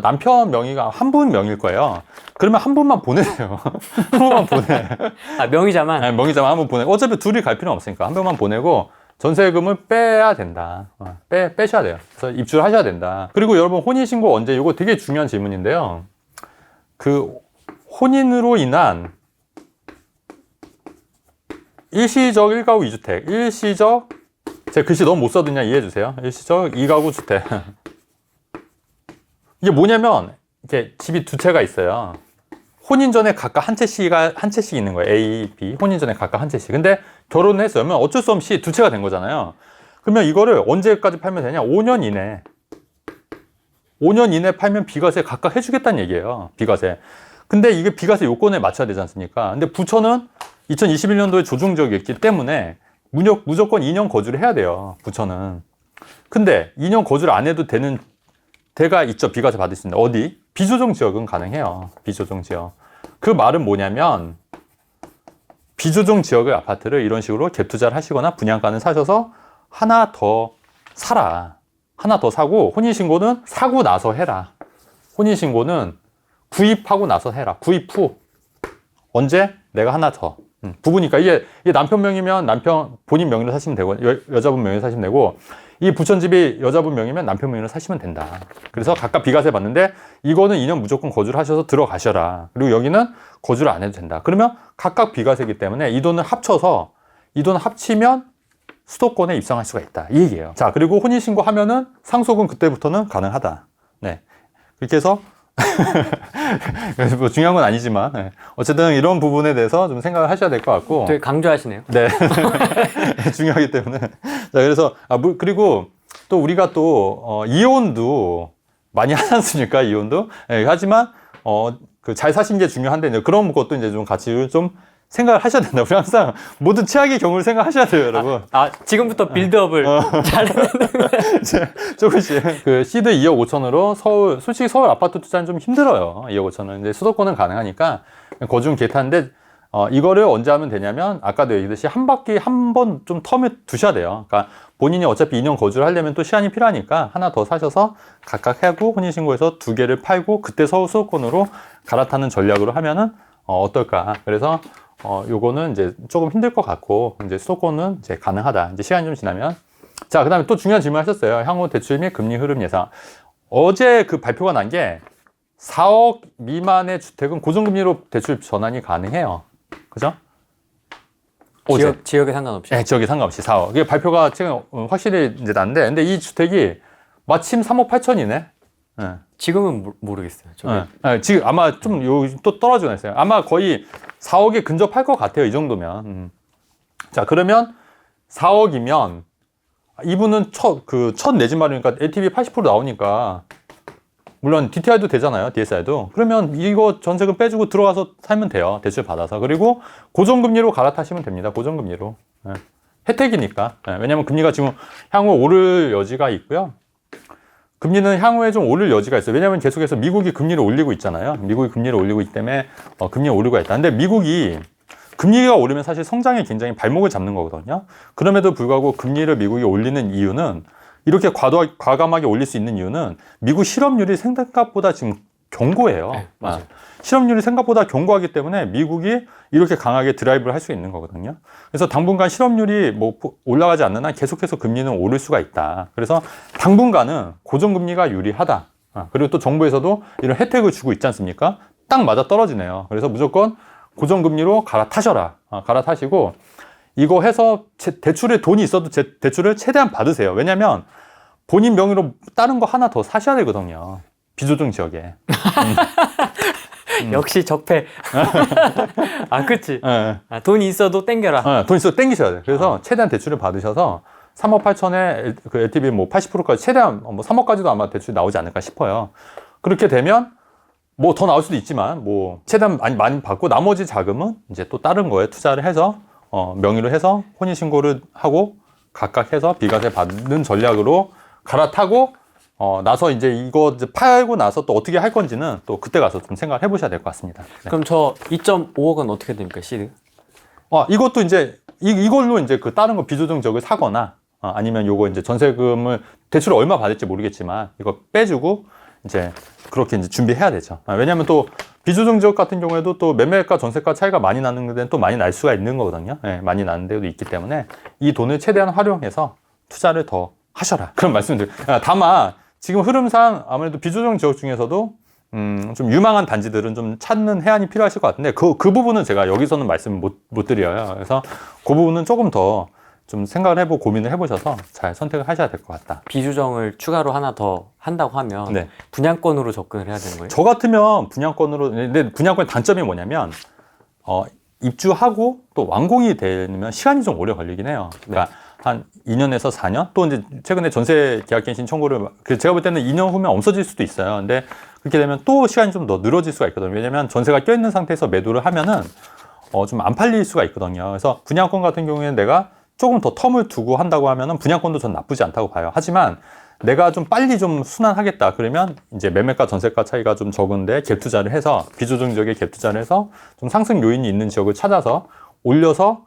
남편 명의가 한 분 명의일 거예요. 그러면 한 분만 보내세요. 한 분만 보내. 명의자만. 아니, 명의자만 한 분 보내고. 어차피 둘이 갈 필요는 없으니까. 한 명만 보내고 전세금을 빼야 된다. 빼셔야 돼요. 그래서 입주를 하셔야 된다. 그리고 여러분, 혼인신고 언제? 이거 되게 중요한 질문인데요. 그 혼인으로 인한 일시적 1가구 2주택, 일시적, 제가 글씨 너무 못 써드냐 이해해 주세요. 일시적 2가구 주택. 이게 뭐냐면, 이렇게 집이 두 채가 있어요. 혼인 전에 각각 한 채씩 있는 거예요. A, B. 혼인 전에 각각 한 채씩. 근데 결혼을 했어요. 그러면 어쩔 수 없이 두 채가 된 거잖아요. 그러면 이거를 언제까지 팔면 되냐? 5년 이내. 5년 이내 팔면 비과세 각각 해주겠다는 얘기예요. 비과세. 근데 이게 비과세 요건에 맞춰야 되지 않습니까? 근데 부천은 2021년도에 조정지역이었기 때문에 무조건 2년 거주를 해야 돼요. 부천은. 근데 2년 거주를 안 해도 되는 데가 있죠. 비과세 받을 수 있는. 어디? 비조정 지역은 가능해요. 비조정 지역. 그 말은 뭐냐면 비조정 지역의 아파트를 이런 식으로 갭 투자를 하시거나 분양가는 사셔서 하나 더 사라. 하나 더 사고 혼인신고는 사고 나서 해라. 혼인신고는 구입하고 나서 해라. 구입 후. 언제? 내가 하나 더. 부부니까 이게 남편 명이면 본인 명의로 사시면 되고 여자분 명의로 사시면 되고 이 부천집이 여자분 명이면 남편 명의로 사시면 된다. 그래서 각각 비과세 받는데 이거는 2년 무조건 거주를 하셔서 들어가셔라. 그리고 여기는 거주를 안 해도 된다. 그러면 각각 비과세이기 때문에 이 돈을 합치면 수도권에 입성할 수가 있다. 이 얘기예요. 자, 그리고 혼인신고 하면은 상속은 그때부터는 가능하다. 네. 그렇게 해서 뭐 중요한 건 아니지만 어쨌든 이런 부분에 대해서 좀 생각을 하셔야 될 것 같고 되게 강조하시네요. 네. 중요하기 때문에. 자, 그래서 그리고 또 우리가 또 이혼도 많이 하지 않습니까? 이혼도. 네, 하지만 그 잘 사신 게 중요한데 이제 그런 것도 이제 좀 같이 좀 생각을 하셔야 된다. 우리 항상 모든 최악의 경우를 생각하셔야 돼요, 여러분. 지금부터 빌드업을 잘해야 조금씩. 그 시드 2억 5천으로 솔직히 서울 아파트 투자는 좀 힘들어요. 2억 5천은. 이제 수도권은 가능하니까 거주는 괜찮은데, 이거를 언제 하면 되냐면, 아까도 얘기했듯이 한 번 좀 텀을 두셔야 돼요. 그러니까 본인이 어차피 2년 거주를 하려면 또 시간이 필요하니까 하나 더 사셔서 각각 하고 혼인신고해서 두 개를 팔고 그때 서울 수도권으로 갈아타는 전략으로 하면은, 어떨까. 그래서, 요거는 이제 조금 힘들 것 같고, 이제 수도권은 이제 가능하다. 이제 시간이 좀 지나면. 자, 그 다음에 또 중요한 질문 하셨어요. 향후 대출 및 금리 흐름 예상. 어제 그 발표가 난 게 4억 미만의 주택은 고정금리로 대출 전환이 가능해요. 그죠? 지역에 상관없이. 네, 지역에 상관없이 4억. 이게 발표가 지금 확실히 이제 났는데, 근데 이 주택이 마침 3억 8천이네. 네. 지금은 모르겠어요. 지금 아마 좀 또 떨어지고 있어요. 아마 거의 4억에 근접할 것 같아요. 이 정도면. 자, 그러면 4억이면 이분은 첫 내 집 마련이니까 LTV 80% 나오니까 물론 DTI도 되잖아요. DSI도. 그러면 이거 전세금 빼주고 들어가서 살면 돼요. 대출 받아서. 그리고 고정금리로 갈아타시면 됩니다. 고정금리로. 네. 혜택이니까. 네. 왜냐면 금리가 지금 향후 오를 여지가 있고요. 금리는 향후에 좀 오를 여지가 있어요. 왜냐하면 계속해서 미국이 금리를 올리고 있잖아요. 미국이 금리를 올리고 있기 때문에 금리가 오르고 있다. 근데 미국이 금리가 오르면 사실 성장에 굉장히 발목을 잡는 거거든요. 그럼에도 불구하고 금리를 미국이 올리는 이유는 이렇게 과감하게 올릴 수 있는 이유는 미국 실업률이 생각보다 지금 견고해요. 네, 맞아요. 실업률이 생각보다 견고하기 때문에 미국이 이렇게 강하게 드라이브를 할 수 있는 거거든요. 그래서 당분간 실업률이 뭐 올라가지 않는 한 계속해서 금리는 오를 수가 있다. 그래서 당분간은 고정금리가 유리하다. 그리고 또 정부에서도 이런 혜택을 주고 있지 않습니까? 딱 맞아 떨어지네요. 그래서 무조건 고정금리로 갈아타셔라. 갈아타시고 이거 해서 대출에 돈이 있어도 대출을 최대한 받으세요. 왜냐면 본인 명의로 다른 거 하나 더 사셔야 되거든요. 비조정 지역에. 역시 적폐. 그치. 네. 돈이 있어도 땡겨라. 돈 있어도 땡기셔야 돼요. 그래서 최대한 대출을 받으셔서 3억 8천에 그 LTV 뭐 80%까지 최대한 뭐 3억까지도 아마 대출이 나오지 않을까 싶어요. 그렇게 되면 뭐 더 나올 수도 있지만 뭐 최대한 많이 받고 나머지 자금은 이제 또 다른 거에 투자를 해서 명의로 해서 혼인신고를 하고 각각 해서 비과세 받는 전략으로 갈아타고 나서 이제 이거 이제 팔고 나서 또 어떻게 할 건지는 또 그때 가서 좀 생각을 해보셔야 될 것 같습니다. 네. 그럼 저 2.5억은 어떻게 됩니까, 시드? 이것도 이제 이걸로 이제 그 다른 거 비조정 지역을 사거나 아니면 요거 이제 전세금을 대출을 얼마 받을지 모르겠지만 이거 빼주고 이제 그렇게 이제 준비해야 되죠. 왜냐하면 또 비조정 지역 같은 경우에도 또 매매가 전세가 차이가 많이 나는 데는 또 많이 날 수가 있는 거거든요. 네, 많이 나는 데도 있기 때문에 이 돈을 최대한 활용해서 투자를 더 하셔라. 그런 말씀을 드려요. 다만 지금 흐름상 아무래도 비조정 지역 중에서도 좀 유망한 단지들은 좀 찾는 해안이 필요하실 것 같은데 그 부분은 제가 여기서는 말씀을 못 드려요. 그래서 그 부분은 조금 더 좀 생각을 해보고 고민을 해보셔서 잘 선택을 하셔야 될 것 같다. 비주정을 추가로 하나 더 한다고 하면 네. 분양권으로 접근을 해야 되는 거예요? 저 같으면 분양권으로, 근데 분양권의 단점이 뭐냐면 입주하고 또 완공이 되면 시간이 좀 오래 걸리긴 해요. 그러니까 한 2년에서 4년? 또 이제 최근에 전세 계약갱신 청구를 제가 볼 때는 2년 후면 없어질 수도 있어요. 근데 그렇게 되면 또 시간이 좀 더 늘어질 수가 있거든요. 왜냐면 전세가 껴있는 상태에서 매도를 하면은 좀 안 팔릴 수가 있거든요. 그래서 분양권 같은 경우에는 내가 조금 더 텀을 두고 한다고 하면은 분양권도 전 나쁘지 않다고 봐요. 하지만 내가 좀 빨리 좀 순환하겠다. 그러면 이제 매매가 전세가 차이가 좀 적은데 갭 투자를 해서 비조정 지역에 갭 투자를 해서 좀 상승 요인이 있는 지역을 찾아서 올려서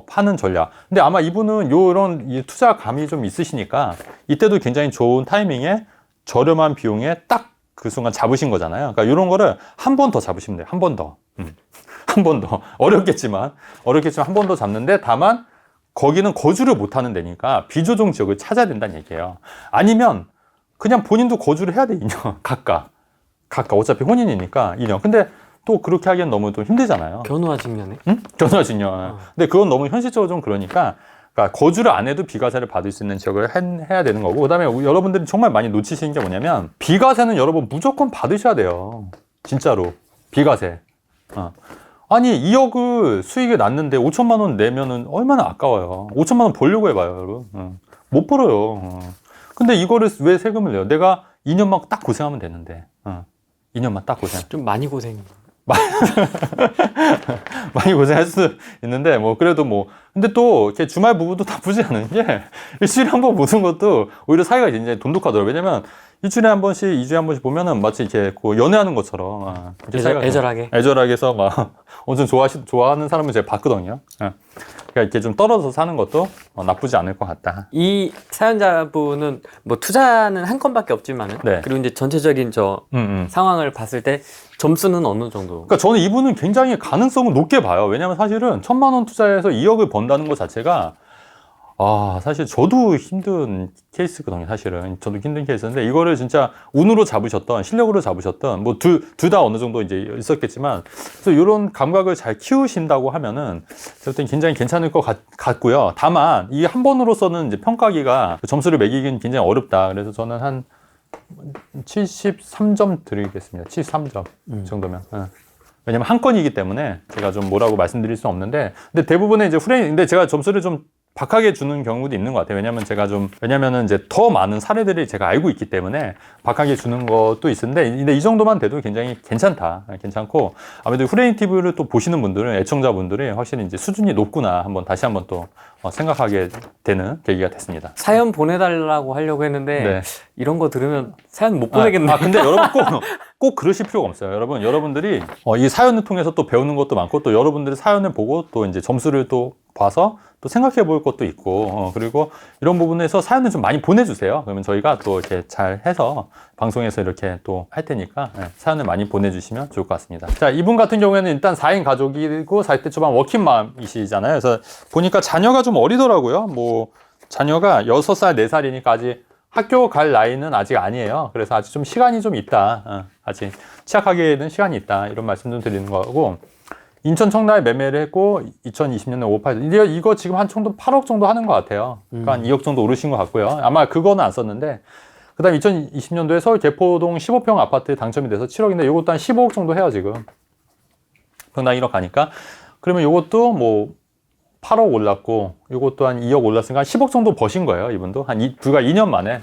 파는 전략. 근데 아마 이분은 요런 이 투자 감이 좀 있으시니까 이때도 굉장히 좋은 타이밍에 저렴한 비용에 딱 그 순간 잡으신 거잖아요. 그러니까 이런 거를 한 번 더 잡으시면 돼요. 한 번 더. 한 번 더. 어렵겠지만 한 번 더 잡는데 다만 거기는 거주를 못 하는 데니까 비조정 지역을 찾아야 된다는 얘기예요. 아니면 그냥 본인도 거주를 해야 돼, 2년. 각각. 어차피 혼인이니까 2년. 근데 또 그렇게 하기엔 너무 좀 힘들잖아요. 견우와 직면에? 응? 견우와직녀. 근데 그건 너무 현실적으로 좀 그러니까 거주를 안 해도 비과세를 받을 수 있는 지역을 해야 되는 거고 그다음에 여러분들이 정말 많이 놓치시는 게 뭐냐면 비과세는 여러분 무조건 받으셔야 돼요. 진짜로. 비과세. 아니 2억을 수익이 났는데 5천만 원 내면은 얼마나 아까워요. 5천만 원 벌려고 해봐요, 여러분. 못 벌어요. 근데 이거를 왜 세금을 내요? 내가 2년만 딱 고생하면 되는데. 2년만 딱 고생. 좀 많이 고생. 많이 고생할 수 있는데 뭐 그래도 뭐 근데 또 이렇게 주말 부부도 나쁘지 않은 게 일주일에 한 번 보는 것도 오히려 사이가 굉장히 돈독하더라고요. 왜냐면 일주일에 한 번씩, 2주에 한 번씩 보면은 마치 이렇게 연애하는 것처럼 애절하게 해서 막 엄청 좋아하는 사람을 제가 봤거든요. 그러니까 이렇게 좀 떨어져서 사는 것도 나쁘지 않을 것 같다. 이 사연자분은 뭐 투자는 한 건밖에 없지만은 네. 그리고 이제 전체적인 상황을 봤을 때 점수는 어느 정도? 그러니까 저는 이분은 굉장히 가능성은 높게 봐요. 왜냐면 사실은 1,000만 원 투자해서 2억을 번다는 것 자체가 사실 저도 힘든 케이스거든요. 사실은 저도 힘든 케이스인데 이거를 진짜 운으로 잡으셨던 실력으로 잡으셨던 뭐 둘 다 어느 정도 이제 있었겠지만 그래서 이런 감각을 잘 키우신다고 하면은 제가 볼 굉장히 괜찮을 것 같고요. 다만 이 한 번으로서는 이제 평가하기가 점수를 매기기는 굉장히 어렵다. 그래서 저는 한 73점 드리겠습니다. 73점 정도면. 왜냐면 한 건이기 때문에 제가 좀 뭐라고 말씀드릴 수는 없는데 근데 대부분의 이제 근데 제가 점수를 좀 박하게 주는 경우도 있는 것 같아요. 왜냐면은 이제 더 많은 사례들이 제가 알고 있기 때문에 박하게 주는 것도 있는데, 근데 이 정도만 돼도 굉장히 괜찮고, 아무래도 후레인 TV를 또 보시는 분들은, 애청자분들이 확실히 이제 수준이 높구나 다시 한번 또 생각하게 되는 계기가 됐습니다. 사연 보내달라고 하려고 했는데, 네. 이런 거 들으면 사연 못 보내겠네. 근데 여러분 꼭 그러실 필요가 없어요. 여러분들이 이 사연을 통해서 또 배우는 것도 많고, 또 여러분들이 사연을 보고 또 이제 점수를 또 봐서 또 생각해 볼 것도 있고, 그리고 이런 부분에서 사연을 좀 많이 보내주세요. 그러면 저희가 또 이렇게 잘 해서 방송에서 이렇게 또 할 테니까 사연을 많이 보내주시면 좋을 것 같습니다. 자, 이분 같은 경우에는 일단 4인 가족이고 40대 초반 워킹맘이시잖아요. 그래서 보니까 자녀가 좀 어리더라고요. 뭐 자녀가 6살, 4살이니까 아직 학교 갈 나이는 아직 아니에요. 그래서 아직 좀 시간이 좀 있다. 아직 시작하기에는 시간이 있다. 이런 말씀 좀 드리는 거고, 인천 청라에 매매를 했고 2020년에 58. 이거 지금 한 정도 8억 정도 하는 것 같아요. 그러니까 한 2억 정도 오르신 것 같고요. 아마 그거는 안 썼는데, 그다음 2020년도에 서울 개포동 15평 아파트 당첨이 돼서 7억인데 이것도 한 15억 정도 해요 지금. 평당 1억 가니까. 그러면 이것도 뭐 8억 올랐고, 이것도 한 2억 올랐으니까 한 10억 정도 버신 거예요, 이분도. 불과 2년 만에.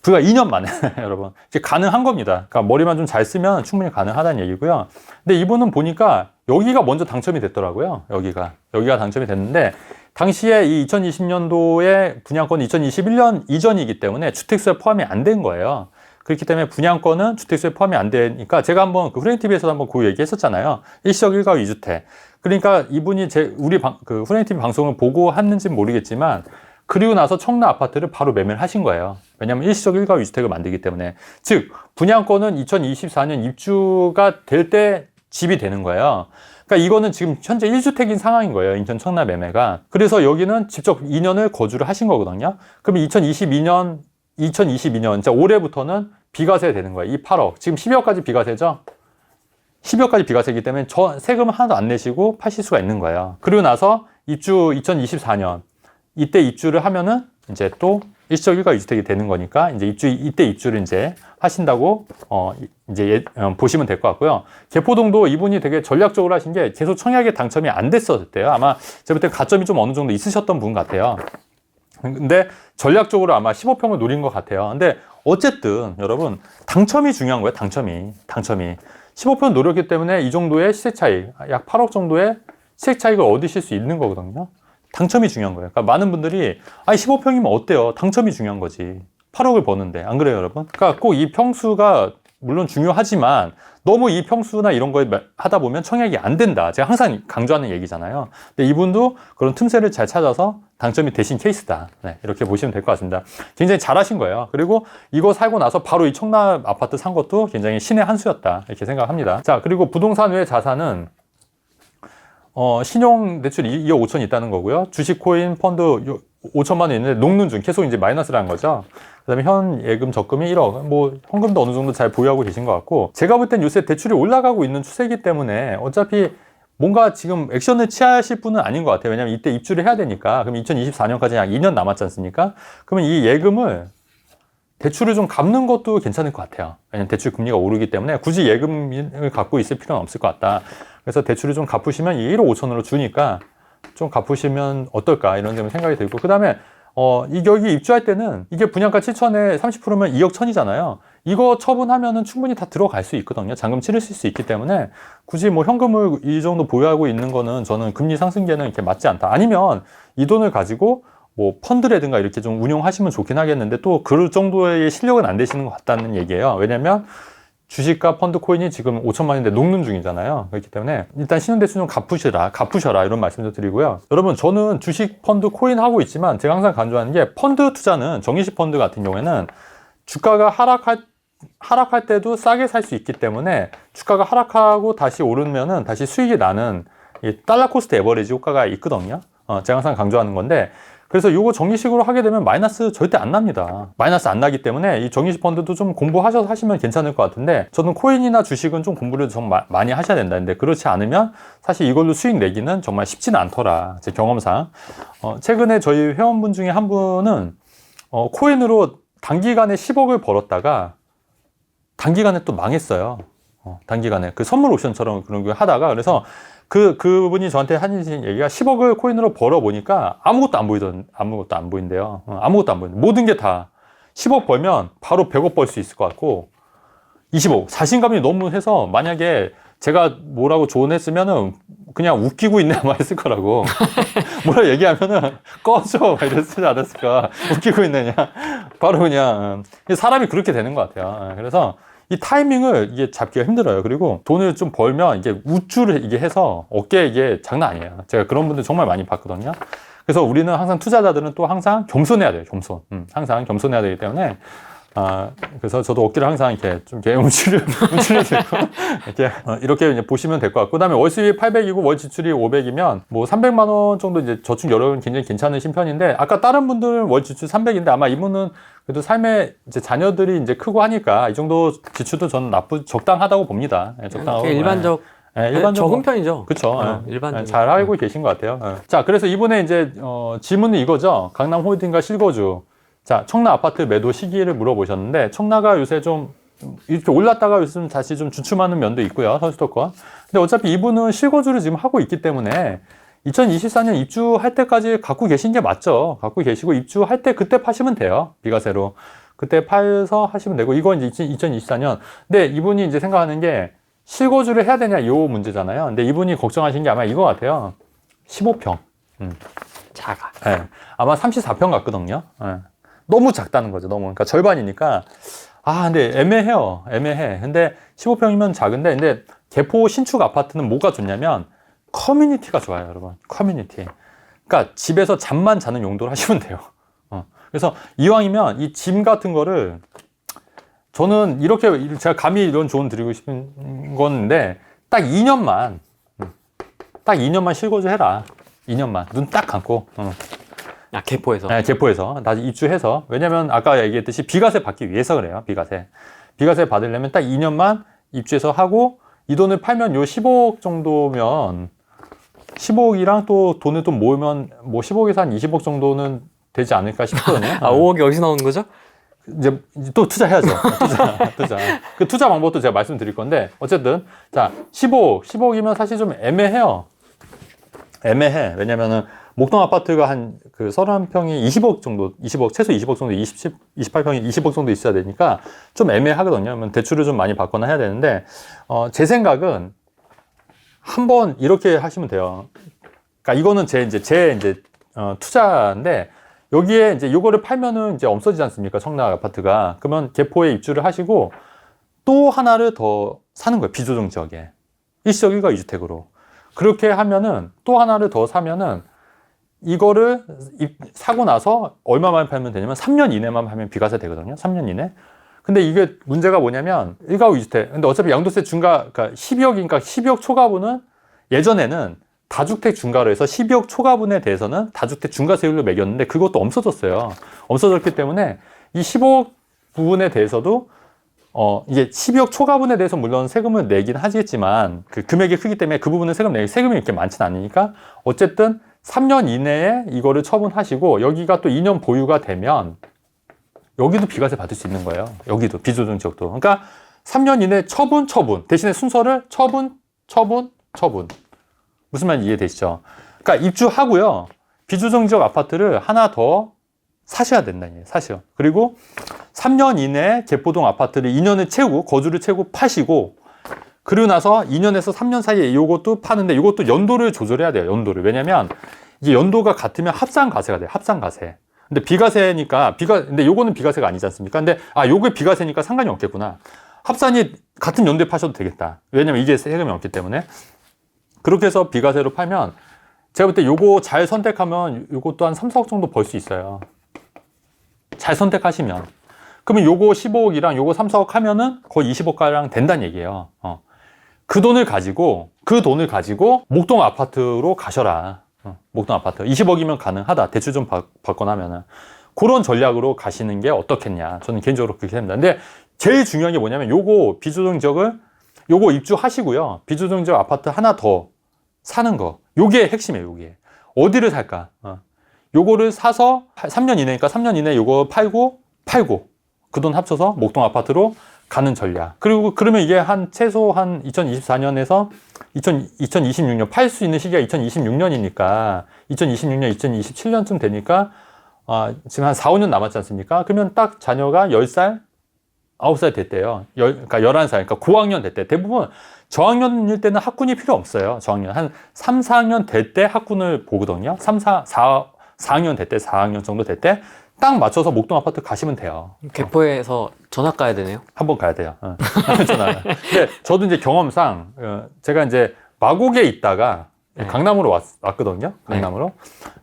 불과 2년 만에, 여러분. 이게 가능한 겁니다. 그러니까 머리만 좀 잘 쓰면 충분히 가능하다는 얘기고요. 근데 이분은 보니까 여기가 먼저 당첨이 됐더라고요. 여기가 당첨이 됐는데, 당시에 이 2020년도에 분양권이 2021년 이전이기 때문에 주택수에 포함이 안 된 거예요. 그렇기 때문에 분양권은 주택수에 포함이 안 되니까 제가 한번 그 후레인TV에서도 한번 그 얘기 했었잖아요. 일시적 1가구 2주택. 그러니까 이분이 우리 그 후레인TV 방송을 보고 했는지는 모르겠지만 그리고 나서 청라 아파트를 바로 매매를 하신 거예요. 왜냐하면 일시적 1가구 2주택을 만들기 때문에. 즉, 분양권은 2024년 입주가 될 때 집이 되는 거예요. 그러니까 이거는 지금 현재 1주택인 상황인 거예요. 인천 청라 매매가. 그래서 여기는 직접 2년을 거주를 하신 거거든요. 그러면 2022년, 자 올해부터는 비과세 되는 거예요. 이 8억. 지금 12억까지 비과세죠? 12억까지 비과세이기 때문에 세금 하나도 안 내시고 파실 수가 있는 거예요. 그리고 나서 입주 2024년. 이때 입주를 하면은 이제 또 일시적 1가구 2주택이 되는 거니까 이제 이때 입주를 이제 하신다고 보시면 될 것 같고요. 개포동도 이분이 되게 전략적으로 하신 게 계속 청약에 당첨이 안 됐었을 때요. 아마 제가 볼 때 가점이 좀 어느 정도 있으셨던 분 같아요. 근데 전략적으로 아마 15평을 노린 것 같아요. 근데 어쨌든 여러분 당첨이 중요한 거예요. 당첨이 15평 노렸기 때문에 이 정도의 시세 차이, 약 8억 정도의 시세 차익을 얻으실 수 있는 거거든요. 당첨이 중요한 거예요. 그러니까 많은 분들이 15평이면 어때요? 당첨이 중요한 거지. 8억을 버는데. 안 그래요, 여러분? 그러니까 꼭 이 평수가 물론 중요하지만 너무 이 평수나 이런 거에 하다 보면 청약이 안 된다. 제가 항상 강조하는 얘기잖아요. 근데 이분도 그런 틈새를 잘 찾아서 당첨이 되신 케이스다. 네, 이렇게 보시면 될 것 같습니다. 굉장히 잘하신 거예요. 그리고 이거 살고 나서 바로 이 청라 아파트 산 것도 굉장히 신의 한 수였다. 이렇게 생각합니다. 자, 그리고 부동산 외 자산은 신용 대출 2억 5천 있다는 거고요. 주식, 코인, 펀드 5천만 원 있는데 녹는 중 계속 이제 마이너스라는 거죠. 그다음에 현 예금 적금이 1억. 뭐 현금도 어느 정도 잘 보유하고 계신 것 같고 제가 볼 땐 요새 대출이 올라가고 있는 추세이기 때문에 어차피 뭔가 지금 액션을 취하실 분은 아닌 것 같아요. 왜냐하면 이때 입주를 해야 되니까. 그럼 2024년까지 약 2년 남았지 않습니까? 그러면 이 예금을 대출을 좀 갚는 것도 괜찮을 것 같아요. 왜냐면 대출 금리가 오르기 때문에 굳이 예금을 갖고 있을 필요는 없을 것 같다. 그래서 대출을 좀 갚으시면 이 1억 5천으로 주니까 좀 갚으시면 어떨까 이런 점이 생각이 들고 그 다음에 여기 입주할 때는 이게 분양가 7천에 30%면 2억 1천이잖아요. 이거 처분하면은 충분히 다 들어갈 수 있거든요. 잔금 치르실 수 있기 때문에 굳이 뭐 현금을 이 정도 보유하고 있는 거는 저는 금리 상승기에는 이렇게 맞지 않다. 아니면 이 돈을 가지고 뭐 펀드라든가 이렇게 좀 운용하시면 좋긴 하겠는데 또 그럴 정도의 실력은 안 되시는 것 같다는 얘기예요. 왜냐면 주식과 펀드 코인이 지금 5천만 원인데 녹는 중이잖아요. 그렇기 때문에 일단 신용대출 좀 갚으셔라 이런 말씀도 드리고요. 여러분 저는 주식, 펀드, 코인 하고 있지만 제가 항상 강조하는 게 펀드 투자는 정기식 펀드 같은 경우에는 주가가 하락할 때도 싸게 살 수 있기 때문에 주가가 하락하고 다시 오르면은 다시 수익이 나는 이 달러 코스트 에버리지 효과가 있거든요. 제가 항상 강조하는 건데 그래서 이거 정기식으로 하게 되면 마이너스 절대 안 납니다. 마이너스 안 나기 때문에 이 정기식 펀드도 좀 공부하셔서 하시면 괜찮을 것 같은데 저는 코인이나 주식은 좀 공부를 좀 많이 하셔야 된다는데 그렇지 않으면 사실 이걸로 수익 내기는 정말 쉽지는 않더라. 제 경험상. 최근에 저희 회원분 중에 한 분은 코인으로 단기간에 10억을 벌었다가 단기간에 또 망했어요. 단기간에 그 선물 옵션처럼 그런 거 하다가 그래서 그분이 저한테 하신 얘기가 10억을 코인으로 벌어보니까 아무것도 안 보인대요. 아무것도 안 보인대. 모든 게 다 10억 벌면 바로 100억 벌 수 있을 것 같고 20억. 자신감이 너무 해서 만약에 제가 뭐라고 조언했으면은 그냥 웃기고 있네 아마 했을 거라고. 뭐라 얘기하면은 꺼져 막 이랬지 않았을까. 웃기고 있느냐. 바로 그냥 사람이 그렇게 되는 것 같아요. 그래서 이 타이밍을 이게 잡기가 힘들어요. 그리고 돈을 좀 벌면 이게 우쭐을 이게 해서 어깨에 이게 장난 아니에요. 제가 그런 분들 정말 많이 봤거든요. 그래서 우리는 항상 투자자들은 또 항상 겸손해야 돼요. 겸손. 항상 겸손해야 되기 때문에 그래서 저도 어깨를 항상 이렇게 좀 이렇게 움츠려 들고 이렇게 이제 보시면 될 것 같고, 그다음에 월 수입이 800이고 월 지출이 500이면 뭐 300만 원 정도 이제 저축 여력은 굉장히 괜찮으신 편인데, 아까 다른 분들은 월 지출 300인데 아마 이분은 그래도 삶에 이제 자녀들이 이제 크고 하니까 이 정도 지출도 저는 적당하다고 봅니다. 적당하고 일반적. 일반적으로 적은 편이죠. 그렇죠. 일반적으로. 잘 알고 계신 것 같아요. 자, 그래서 이번에 이제 질문은 이거죠. 강남홀딩과 실거주. 자, 청라 아파트 매도 시기를 물어보셨는데, 청라가 요새 좀 이렇게 올랐다가 요즘 다시 좀 주춤하는 면도 있고요. 선수도권. 근데 어차피 이분은 실거주를 지금 하고 있기 때문에 2024년 입주할 때까지 갖고 계신 게 맞죠. 갖고 계시고 입주할 때 그때 파시면 돼요. 비과세로. 그때 팔서 하시면 되고, 이건 이제 2024년. 근데 이분이 이제 생각하는 게 실거주를 해야 되냐, 요 문제잖아요. 근데 이분이 걱정하신 게 아마 이거 같아요. 15평. 작아. 네. 아마 34평 같거든요. 네. 너무 작다는 거죠. 너무. 그러니까 절반이니까. 아, 근데 애매해요. 애매해. 근데 15평이면 작은데, 근데 개포 신축 아파트는 뭐가 좋냐면 커뮤니티가 좋아요, 여러분. 커뮤니티. 그러니까 집에서 잠만 자는 용도로 하시면 돼요. 그래서 이왕이면 이 짐 같은 거를, 저는 이렇게 제가 감히 이런 조언 드리고 싶은 건데, 딱 2년만 실거주 해라. 2년만 눈 딱 감고. 아, 개포에서. 네, 개포에서 다시 입주해서. 왜냐면 아까 얘기했듯이 비과세 받기 위해서 그래요. 비과세 받으려면 딱 2년만 입주해서 하고, 이 돈을 팔면 요 15억 정도면, 15억이랑 또 돈을 또 모으면 뭐 15억에서 한 20억 정도는 되지 않을까 싶거든요. 아, 5억이 어디서 나오는 거죠? 이제 또 투자해야죠. 투자. 그 투자 방법도 제가 말씀드릴 건데, 어쨌든 자, 15억이면 사실 좀 애매해요. 애매해. 왜냐면은 목동 아파트가 한 그 31평이 20억 정도, 20억, 최소 20억 정도, 28평이 20억 정도 있어야 되니까 좀 애매하거든요. 그러면 대출을 좀 많이 받거나 해야 되는데, 제 생각은 한번 이렇게 하시면 돼요. 그러니까 이거는 제 투자인데, 여기에 이제 요거를 팔면은 이제 없어지지 않습니까? 청락 아파트가. 그러면 개포에 입주를 하시고 또 하나를 더 사는 거예요. 비조정 지역에. 일시적 일가 2주택으로. 그렇게 하면은 또 하나를 더 사면은 이거를 사고 나서 얼마만 팔면 되냐면 3년 이내만 팔면 비과세 되거든요. 3년 이내. 근데 이게 문제가 뭐냐면 1가구 2주택. 근데 어차피 양도세 중과, 그러니까 12억이니까 12억 초과분은 예전에는 다주택 중과로 해서 12억 초과분에 대해서는 다주택 중과세율로 매겼는데 그것도 없어졌어요. 없어졌기 때문에 이 15억 부분에 대해서도 이게 12억 초과분에 대해서 물론 세금을 내긴 하겠지만 그 금액이 크기 때문에 그 부분은 세금이 이렇게 많지는 않으니까 어쨌든 3년 이내에 이거를 처분하시고 여기가 또 2년 보유가 되면 여기도 비과세 받을 수 있는 거예요. 여기도 비조정 지역도. 그러니까 3년 이내 처분 대신에 순서를 처분. 무슨 말인지 이해되시죠? 그러니까 입주하고요. 비조정 지역 아파트를 하나 더 사셔야 된다는 얘기예요. 사셔. 그리고 3년 이내에 개포동 아파트를 2년을 채우고 거주를 채우고 파시고, 그리고 나서 2년에서 3년 사이에 이것도 파는데 이것도 연도를 조절해야 돼요. 연도를. 왜냐면 이게 연도가 같으면 합산가세가 돼요. 합산가세. 근데 비과세니까 근데 요거는 비과세가 아니지 않습니까? 근데 요게 비과세니까 상관이 없겠구나. 합산이 같은 연도에 파셔도 되겠다. 왜냐면 이게 세금이 없기 때문에. 그렇게 해서 비과세로 팔면 제가 볼 때 요거 잘 선택하면 요것도 한 3, 4억 정도 벌 수 있어요. 잘 선택하시면. 그러면 요거 15억이랑 요거 3, 4억 하면은 거의 20억가량 된다는 얘기예요. 그 돈을 가지고 목동 아파트로 가셔라. 목동 아파트. 20억이면 가능하다. 대출 좀 받거나 하면은. 그런 전략으로 가시는 게 어떻겠냐. 저는 개인적으로 그렇게 생각합니다. 근데 제일 중요한 게 뭐냐면 요거 비조정 지역을 요거 입주하시고요. 비조정 지역 아파트 하나 더 사는 거. 요게 핵심이에요, 요게. 어디를 살까? 요거를 사서 3년 이내니까 3년 이내에 요거 팔고 그 돈 합쳐서 목동 아파트로 가는 전략. 그리고 그러면 이게 최소 한 2024년에서 2026년 팔 수 있는 시기가 2026년이니까 2026년, 2027년쯤 되니까 지금 한 4, 5년 남았지 않습니까? 그러면 딱 자녀가 10살, 9살 됐대요. 그러니까 11살, 그러니까 고학년 됐대. 대부분 저학년일 때는 학군이 필요 없어요. 저학년. 한 3, 4학년 될 때 학군을 보거든요. 4학년 될 때, 4학년 정도 될 때 딱 맞춰서 목동 아파트 가시면 돼요. 개포에서 전학 가야 되네요. 한번 가야 돼요. 전화. 근데 저도 이제 경험상 제가 이제 마곡에 있다가 강남으로 왔거든요. 강남으로.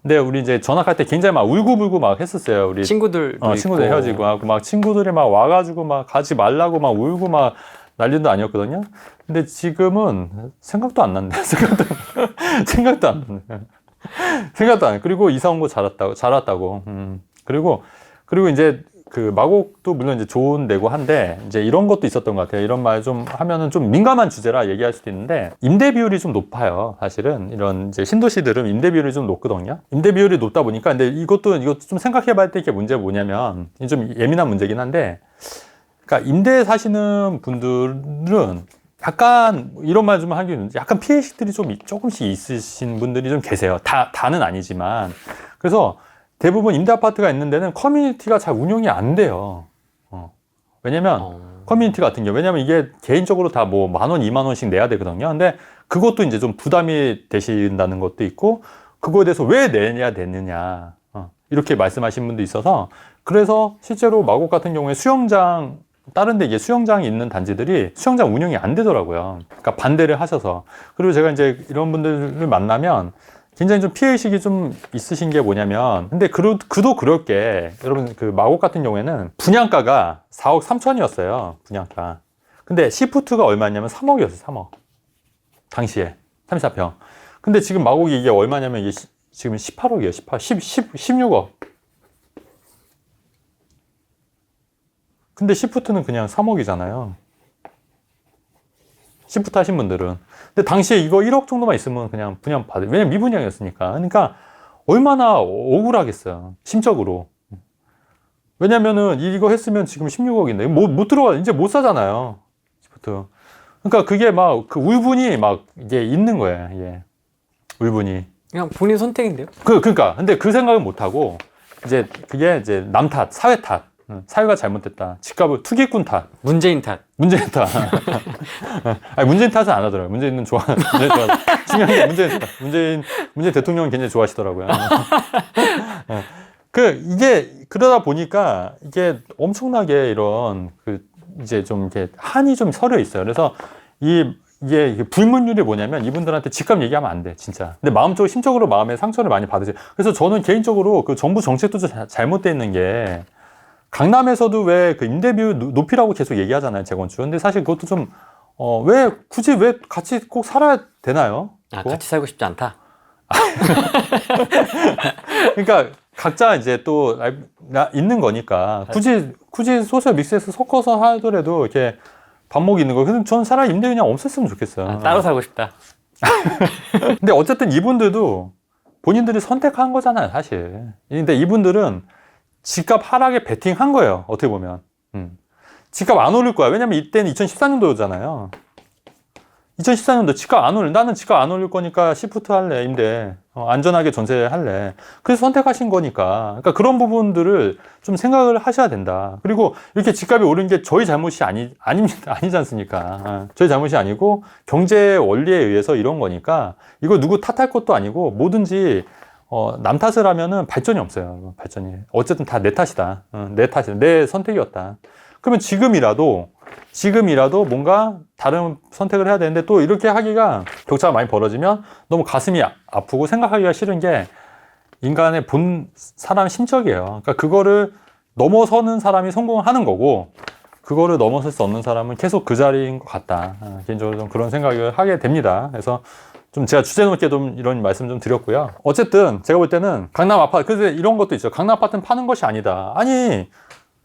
근데 우리 이제 전학할 때 굉장히 막 울고불고 막 했었어요. 우리 친구들 헤어지고 하고 막 친구들이 막 와가지고 막 가지 말라고 막 울고 막 난리도 아니었거든요. 근데 지금은 생각도 안 났네. 생각도 안 났네. 그리고 이사 온 거 잘 왔다고. 그리고 이제 그 마곡도 물론 이제 좋은 데고 한데 이제 이런 것도 있었던 것 같아요. 이런 말 좀 하면은 좀 민감한 주제라 얘기할 수도 있는데 임대 비율이 좀 높아요. 사실은 이런 이제 신도시들은 임대 비율이 좀 높거든요. 임대 비율이 높다 보니까 근데 이것도 좀 생각해봐야 될 게 문제가 뭐냐면 좀 예민한 문제긴 한데, 그러니까 임대에 사시는 분들은 약간 이런 말 좀 하기는 약간 피해의식들이 좀 조금씩 있으신 분들이 좀 계세요. 다는 아니지만. 그래서 대부분 임대 아파트가 있는 데는 커뮤니티가 잘 운영이 안 돼요. 왜냐면 커뮤니티 같은 경우, 왜냐면 이게 개인적으로 다 뭐 10,000원, 20,000원씩 내야 되거든요. 근데 그것도 이제 좀 부담이 되신다는 것도 있고, 그거에 대해서 왜 내야 되느냐, 이렇게 말씀하신 분도 있어서, 그래서 실제로 마곡 같은 경우에 수영장, 다른 데 이게 수영장이 있는 단지들이 수영장 운영이 안 되더라고요. 그러니까 반대를 하셔서. 그리고 제가 이제 이런 분들을 만나면 굉장히 좀 피해의식이 좀 있으신 게 뭐냐면, 근데 그도 그럴 게, 여러분 그 마곡 같은 경우에는 분양가가 4억 3천이었어요. 분양가. 근데 시프트가 얼마냐면 3억이었어요. 3억. 당시에. 34평. 근데 지금 마곡이 이게 얼마냐면 이게 지금 18억이에요. 16억. 근데 시프트는 그냥 3억이잖아요. 시프트 하신 분들은. 근데 당시에 이거 1억 정도만 있으면 그냥 분양 받을, 왜냐면 미분양이었으니까. 그러니까 얼마나 억울하겠어요. 심적으로. 왜냐면은 이거 했으면 지금 16억인데 못 들어가, 이제 못 사잖아요. 시프트. 그러니까 그게 막 그 울분이 막 이게 있는 거예요. 예. 울분이. 그냥 본인 선택인데요. 그러니까. 근데 그 생각은 못 하고 이제 그게 이제 남 탓, 사회 탓. 사회가 잘못됐다. 집값을 투기꾼 탓. 문재인 탓. 문재인 탓. 아니, 문재인 탓은 안 하더라고요. 문재인은 문재인 좋아. 중요한 게 문재인 탓. 문재인 대통령은 굉장히 좋아하시더라고요. 이게, 그러다 보니까 이게 엄청나게 이런, 이제 좀 이렇게 한이 좀 서려 있어요. 그래서 이게 불문율이 뭐냐면 이분들한테 집값 얘기하면 안 돼, 진짜. 근데 마음적으로, 심적으로 마음에 상처를 많이 받으세요. 그래서 저는 개인적으로 그 정부 정책도 잘못되어 있는 게, 강남에서도 왜 그 임대비율 높이라고 계속 얘기하잖아요, 재건축. 근데 사실 그것도 좀, 굳이 왜 같이 꼭 살아야 되나요? 같이 살고 싶지 않다. 그러니까 각자 이제 또 있는 거니까 굳이 소셜 믹스해서 섞어서 하더라도 이렇게 반목이 있는 거. 그래서 전 차라리 임대 그냥 없앴으면 좋겠어요. 따로 살고 싶다. 근데 어쨌든 이분들도 본인들이 선택한 거잖아요, 사실. 근데 이분들은 집값 하락에 베팅한 거예요, 어떻게 보면. 집값 안 오를 거야. 왜냐면 이때는 2014년도잖아요. 2014년도 집값 안 오를, 나는 집값 안 오를 거니까 시프트 할래, 임대. 안전하게 전세 할래. 그래서 선택하신 거니까. 그러니까 그런 부분들을 좀 생각을 하셔야 된다. 그리고 이렇게 집값이 오른 게 저희 잘못이 아니지 않습니까? 저희 잘못이 아니고 경제 원리에 의해서 이런 거니까 이거 누구 탓할 것도 아니고 뭐든지 남 탓을 하면은 발전이 없어요. 발전이. 어쨌든 다 내 탓이다. 내 탓이다. 내 선택이었다. 그러면 지금이라도 뭔가 다른 선택을 해야 되는데, 또 이렇게 하기가 격차가 많이 벌어지면 너무 가슴이 아프고 생각하기가 싫은 게 인간의 사람 심적이에요. 그러니까 그거를 넘어서는 사람이 성공하는 거고, 그거를 넘어설 수 없는 사람은 계속 그 자리인 것 같다. 개인적으로 좀 그런 생각을 하게 됩니다. 그래서 좀 제가 주제 넘게 좀 이런 말씀 좀 드렸고요. 어쨌든 제가 볼 때는 강남 아파트, 그래서 이런 것도 있죠. 강남 아파트는 파는 것이 아니다. 아니,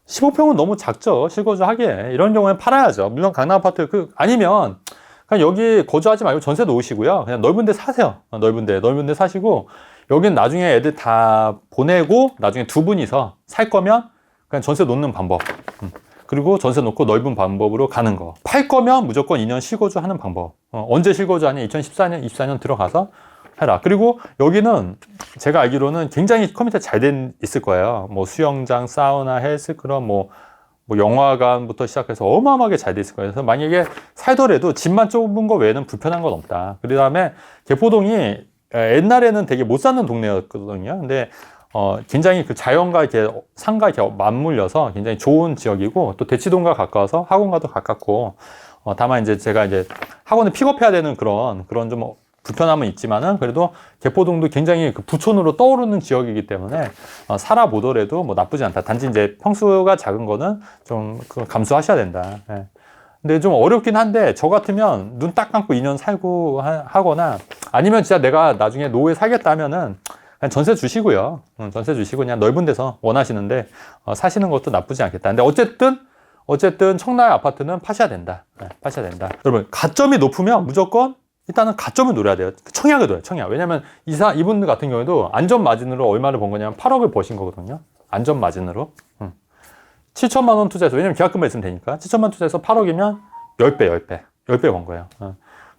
15평은 너무 작죠. 실거주 하기에. 이런 경우에는 팔아야죠. 물론 강남 아파트, 아니면 그냥 여기 거주하지 말고 전세 놓으시고요. 그냥 넓은 데 사세요. 넓은 데 사시고, 여기는 나중에 애들 다 보내고, 나중에 두 분이서 살 거면 그냥 전세 놓는 방법. 그리고 전세 놓고 넓은 방법으로 가는 거. 팔 거면 무조건 2년 실거주 하는 방법. 언제 실거주 하냐? 2014년, 24년 들어가서 해라. 그리고 여기는 제가 알기로는 굉장히 커뮤니티가 잘 있을 거예요. 뭐 수영장, 사우나, 헬스클럽, 뭐 영화관부터 시작해서 어마어마하게 잘 돼 있을 거예요. 그래서 만약에 살더라도 집만 좁은 거 외에는 불편한 건 없다. 그 다음에 개포동이 옛날에는 되게 못 사는 동네였거든요. 근데 굉장히 그 자연과 이렇게 산과 이렇게 맞물려서 굉장히 좋은 지역이고, 또 대치동과 가까워서 학원과도 가깝고, 다만 이제 제가 이제 학원을 픽업해야 되는 그런 좀 불편함은 있지만은, 그래도 개포동도 굉장히 그 부촌으로 떠오르는 지역이기 때문에 살아보더라도 뭐 나쁘지 않다. 단지 이제 평수가 작은 거는 좀 감수하셔야 된다. 예. 근데 좀 어렵긴 한데, 저 같으면 눈 딱 감고 2년 살고 하거나, 아니면 진짜 내가 나중에 노후에 살겠다 하면은 그냥 전세 주시고요. 전세 주시고 그냥 넓은 데서 원하시는데 사시는 것도 나쁘지 않겠다. 근데 어쨌든 청라의 아파트는 파셔야 된다. 네, 파셔야 된다. 여러분, 가점이 높으면 무조건 일단은 가점을 노려야 돼요. 청약을 노려요, 청약. 왜냐면 이분들 같은 경우에도 안전 마진으로 얼마를 번 거냐면 8억을 버신 거거든요. 안전 마진으로. 7천만 원 투자해서, 왜냐면 계약금만 있으면 되니까. 7천만 투자해서 8억이면 10배. 10배 번 거예요.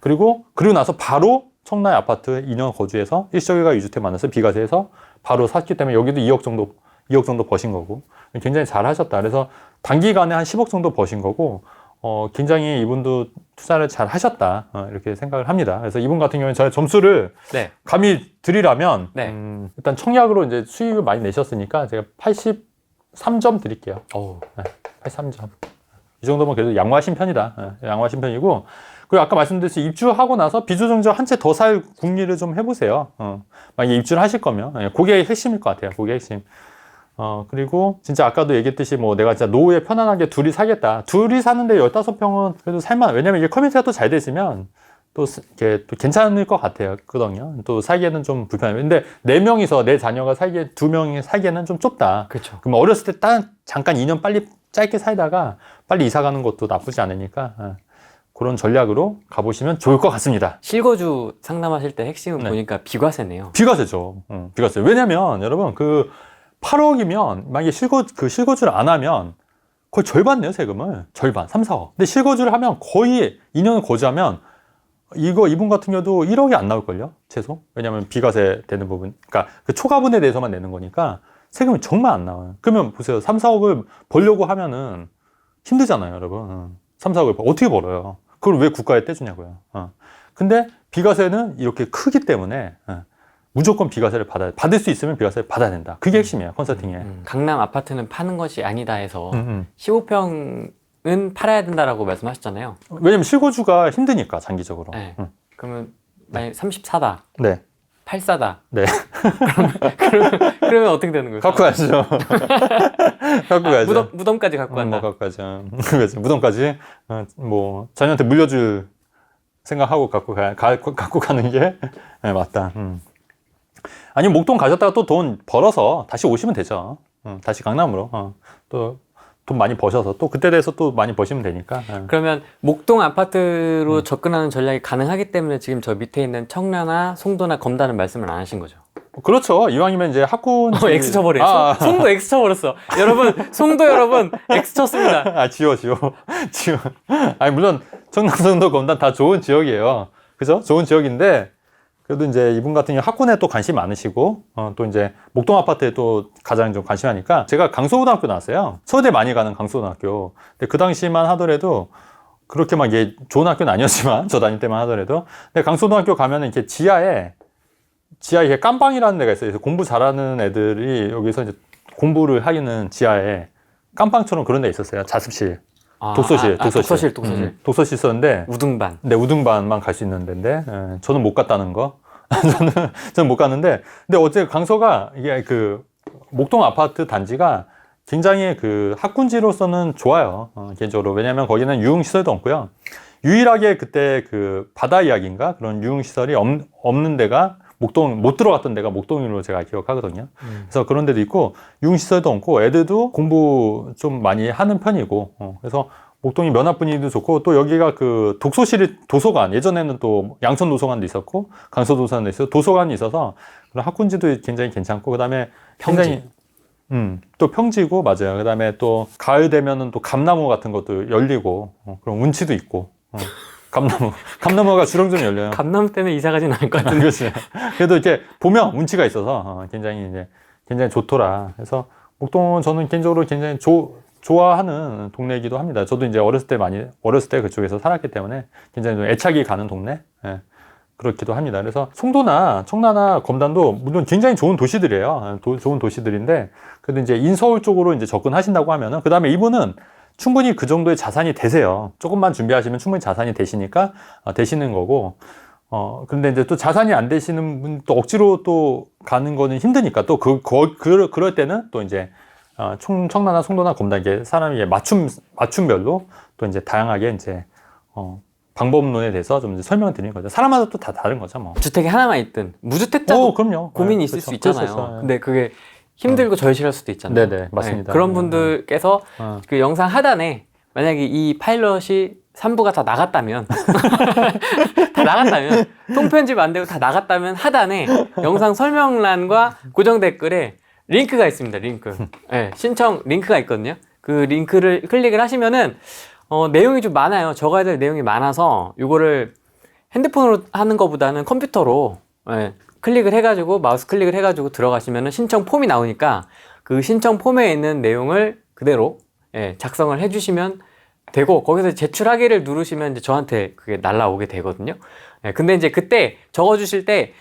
그리고 나서 바로 청라의 아파트 2년 거주해서 일시적일가 2주택 만나서 비과세해서 바로 샀기 때문에 여기도 2억 정도 버신 거고 굉장히 잘 하셨다. 그래서 단기간에 한 10억 정도 버신 거고 굉장히 이분도 투자를 잘 하셨다. 이렇게 생각을 합니다. 그래서 이분 같은 경우는 저의 점수를 네. 감히 드리라면 네. 일단 청약으로 이제 수익을 많이 내셨으니까 제가 83점 드릴게요. 오. 83점. 이 정도면 그래도 양호하신 편이다. 양호하신 편이고 그리고 아까 말씀드렸듯이 입주하고 나서 비조정자 한 채 더 살 궁리를 좀 해보세요. 만약에 입주를 하실 거면 그게 핵심일 것 같아요. 그게 핵심. 그리고 진짜 아까도 얘기했듯이 뭐 내가 진짜 노후에 편안하게 둘이 살겠다. 둘이 사는데 15평은 그래도 살만, 왜냐면 이게 커뮤니티가 또 잘 됐으면 또 이게 또 괜찮을 것 같아요. 거든요. 또 살기에는 좀 불편해요. 근데 4명이서 내 자녀가 살기에 2명이 살기에는 좀 좁다. 그렇죠. 그럼 어렸을 때 딱 잠깐 2년 빨리 짧게 살다가 빨리 이사 가는 것도 나쁘지 않으니까 그런 전략으로 가보시면 좋을 것 같습니다. 실거주 상담하실 때 핵심은 네. 보니까 비과세네요. 비과세죠. 비과세. 왜냐면 여러분 그 8억이면 만약에 실거주를 안 하면 거의 절반 내요, 세금을. 절반, 3, 4억. 근데 실거주를 하면 거의 2년을 거주하면 이분 같은 경우도 1억이 안 나올걸요? 최소. 왜냐면 비과세 되는 부분. 그러니까 그 초과분에 대해서만 내는 거니까 세금이 정말 안 나와요. 그러면 보세요. 3, 4억을 벌려고 하면은 힘들잖아요, 여러분. 3, 4억을 어떻게 벌어요? 그걸 왜 국가에 떼주냐고요. 근데 비과세는 이렇게 크기 때문에 무조건 비과세를 받을 수 있으면 비과세를 받아야 된다. 그게 핵심이에요, 컨설팅에. 강남 아파트는 파는 것이 아니다 해서 15평은 팔아야 된다라고 말씀하셨잖아요. 왜냐면 실거주가 힘드니까, 장기적으로. 네. 그러면 만약에 34다, 네. 84다. 네. 그러면 어떻게 되는 거예요? 갖고 가야죠. 갖고 가야죠. 무덤까지 갖고 간다. 갖고 가죠. 그렇죠. 무덤까지. 뭐, 자녀한테 물려줄 생각하고 갖고 가는 게 네, 맞다. 아니면 목동 가셨다가 또 돈 벌어서 다시 오시면 되죠. 다시 강남으로. 또 돈 많이 버셔서 또 그때 돼서 또 많이 버시면 되니까. 그러면 목동 아파트로 접근하는 전략이 가능하기 때문에 지금 저 밑에 있는 청라나 송도나 검다는 말씀을 안 하신 거죠. 그렇죠. 이왕이면 이제 학군. X 쳐버려. 송도 X 쳐버렸어. 여러분, 송도 여러분, X 쳤습니다. 지워. 아니, 물론, 청남송도 검단 다 좋은 지역이에요. 그죠? 좋은 지역인데, 그래도 이제 이분 같은 경우 학군에 또 관심이 많으시고, 또 이제 목동 아파트에 또 가장 좀 관심이 많으니까, 제가 강서고등학교 나왔어요. 서울대 많이 가는 강서고등학교. 근데 그 당시만 하더라도, 그렇게 막 이게 좋은 학교는 아니었지만, 저 다닐 때만 하더라도, 근데 강서고등학교 가면은 이렇게 지하에 이게 깜빵이라는 데가 있어요. 그래서 공부 잘하는 애들이 여기서 이제 공부를 하기는 지하에 깜빵처럼 그런 데 있었어요. 자습실. 독서실. 독서실 있었는데. 우등반. 네, 우등반만 갈 수 있는 데인데, 저는 못 갔다는 거. 저는 못 갔는데, 근데 어제 강서가, 이게 그, 목동 아파트 단지가 굉장히 그 학군지로서는 좋아요. 개인적으로. 왜냐면 거기는 유흥시설도 없고요. 유일하게 그때 그 바다 이야기인가? 그런 유흥시설이 없는 데가 못 들어갔던 데가 목동으로 제가 기억하거든요. 그래서 그런 데도 있고, 유흥시설도 없고, 애들도 공부 좀 많이 하는 편이고, 그래서 목동이 면학 분위기도 좋고, 또 여기가 그 도서관, 예전에는 또 양천 도서관도 있었고, 강서 도서관도 있어서 도서관이 있어서, 그런 학군지도 굉장히 괜찮고, 그 다음에 평지. 또 평지고, 맞아요. 그 다음에 또 가을 되면은 또 감나무 같은 것도 열리고, 그런 운치도 있고, 감나무가 주렁주렁 열려요. 감나무 때문에 이사 가진 않을 것 같은데. 그렇지. 그래도 이렇게 보면 운치가 있어서 굉장히 좋더라. 그래서 목동은 저는 개인적으로 굉장히 좋아하는 동네이기도 합니다. 저도 이제 어렸을 때 그쪽에서 살았기 때문에 굉장히 좀 애착이 가는 동네. 그렇기도 합니다. 그래서 송도나 청라나 검단도 물론 굉장히 좋은 도시들이에요. 좋은 도시들인데 그래도 이제 인서울 쪽으로 이제 접근하신다고 하면은 그 다음에 이분은 충분히 그 정도의 자산이 되세요. 조금만 준비하시면 충분히 자산이 되시니까 되시는 거고. 근데 이제 또 자산이 안 되시는 분 또 억지로 또 가는 거는 힘드니까 또 그럴 때는 또 이제 청라나 송도나 검단 이게 사람이 맞춤별로 또 이제 다양하게 이제 방법론에 대해서 좀 이제 설명을 드리는 거죠. 사람마다 또 다 다른 거죠, 뭐. 주택이 하나만 있든 무주택자도 그럼요. 고민이 있을 그렇죠. 수 있잖아요. 그렇죠. 근데 그게 힘들고 절실할 수도 있잖아요. 네네, 맞습니다. 그런 분들께서 그 영상 하단에 만약에 이 파일럿이 3부가 다 나갔다면 통편집 안 되고 다 나갔다면 하단에 영상 설명란과 고정 댓글에 링크가 있습니다. 링크. 네, 신청 링크가 있거든요. 그 링크를 클릭을 하시면은 내용이 좀 많아요. 적어야 될 내용이 많아서 이거를 핸드폰으로 하는 것보다는 컴퓨터로 예, 클릭을 해가지고 마우스 클릭을 해가지고 들어가시면은 신청 폼이 나오니까 그 신청 폼에 있는 내용을 그대로 예, 작성을 해주시면 되고 거기서 제출하기를 누르시면 이제 저한테 그게 날라오게 되거든요. 예, 근데 이제 그때 적어주실 때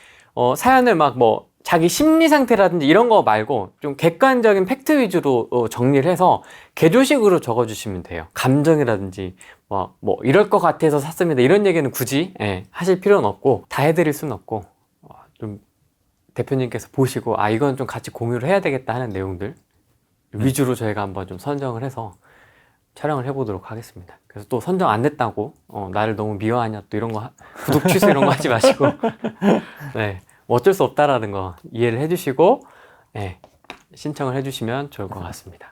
사연을 막 뭐 자기 심리 상태라든지 이런 거 말고 좀 객관적인 팩트 위주로 정리를 해서 개조식으로 적어주시면 돼요. 감정이라든지 뭐 이럴 것 같아서 샀습니다. 이런 얘기는 굳이 예, 하실 필요는 없고 다 해드릴 수는 없고 좀 대표님께서 보시고 이건 좀 같이 공유를 해야 되겠다 하는 내용들 위주로 저희가 한번 좀 선정을 해서 촬영을 해보도록 하겠습니다. 그래서 또 선정 안 됐다고 나를 너무 미워하냐 또 이런 거 구독 취소 이런 거 하지 마시고 네. 어쩔 수 없다라는 거 이해를 해주시고 네, 신청을 해주시면 좋을 것 같습니다.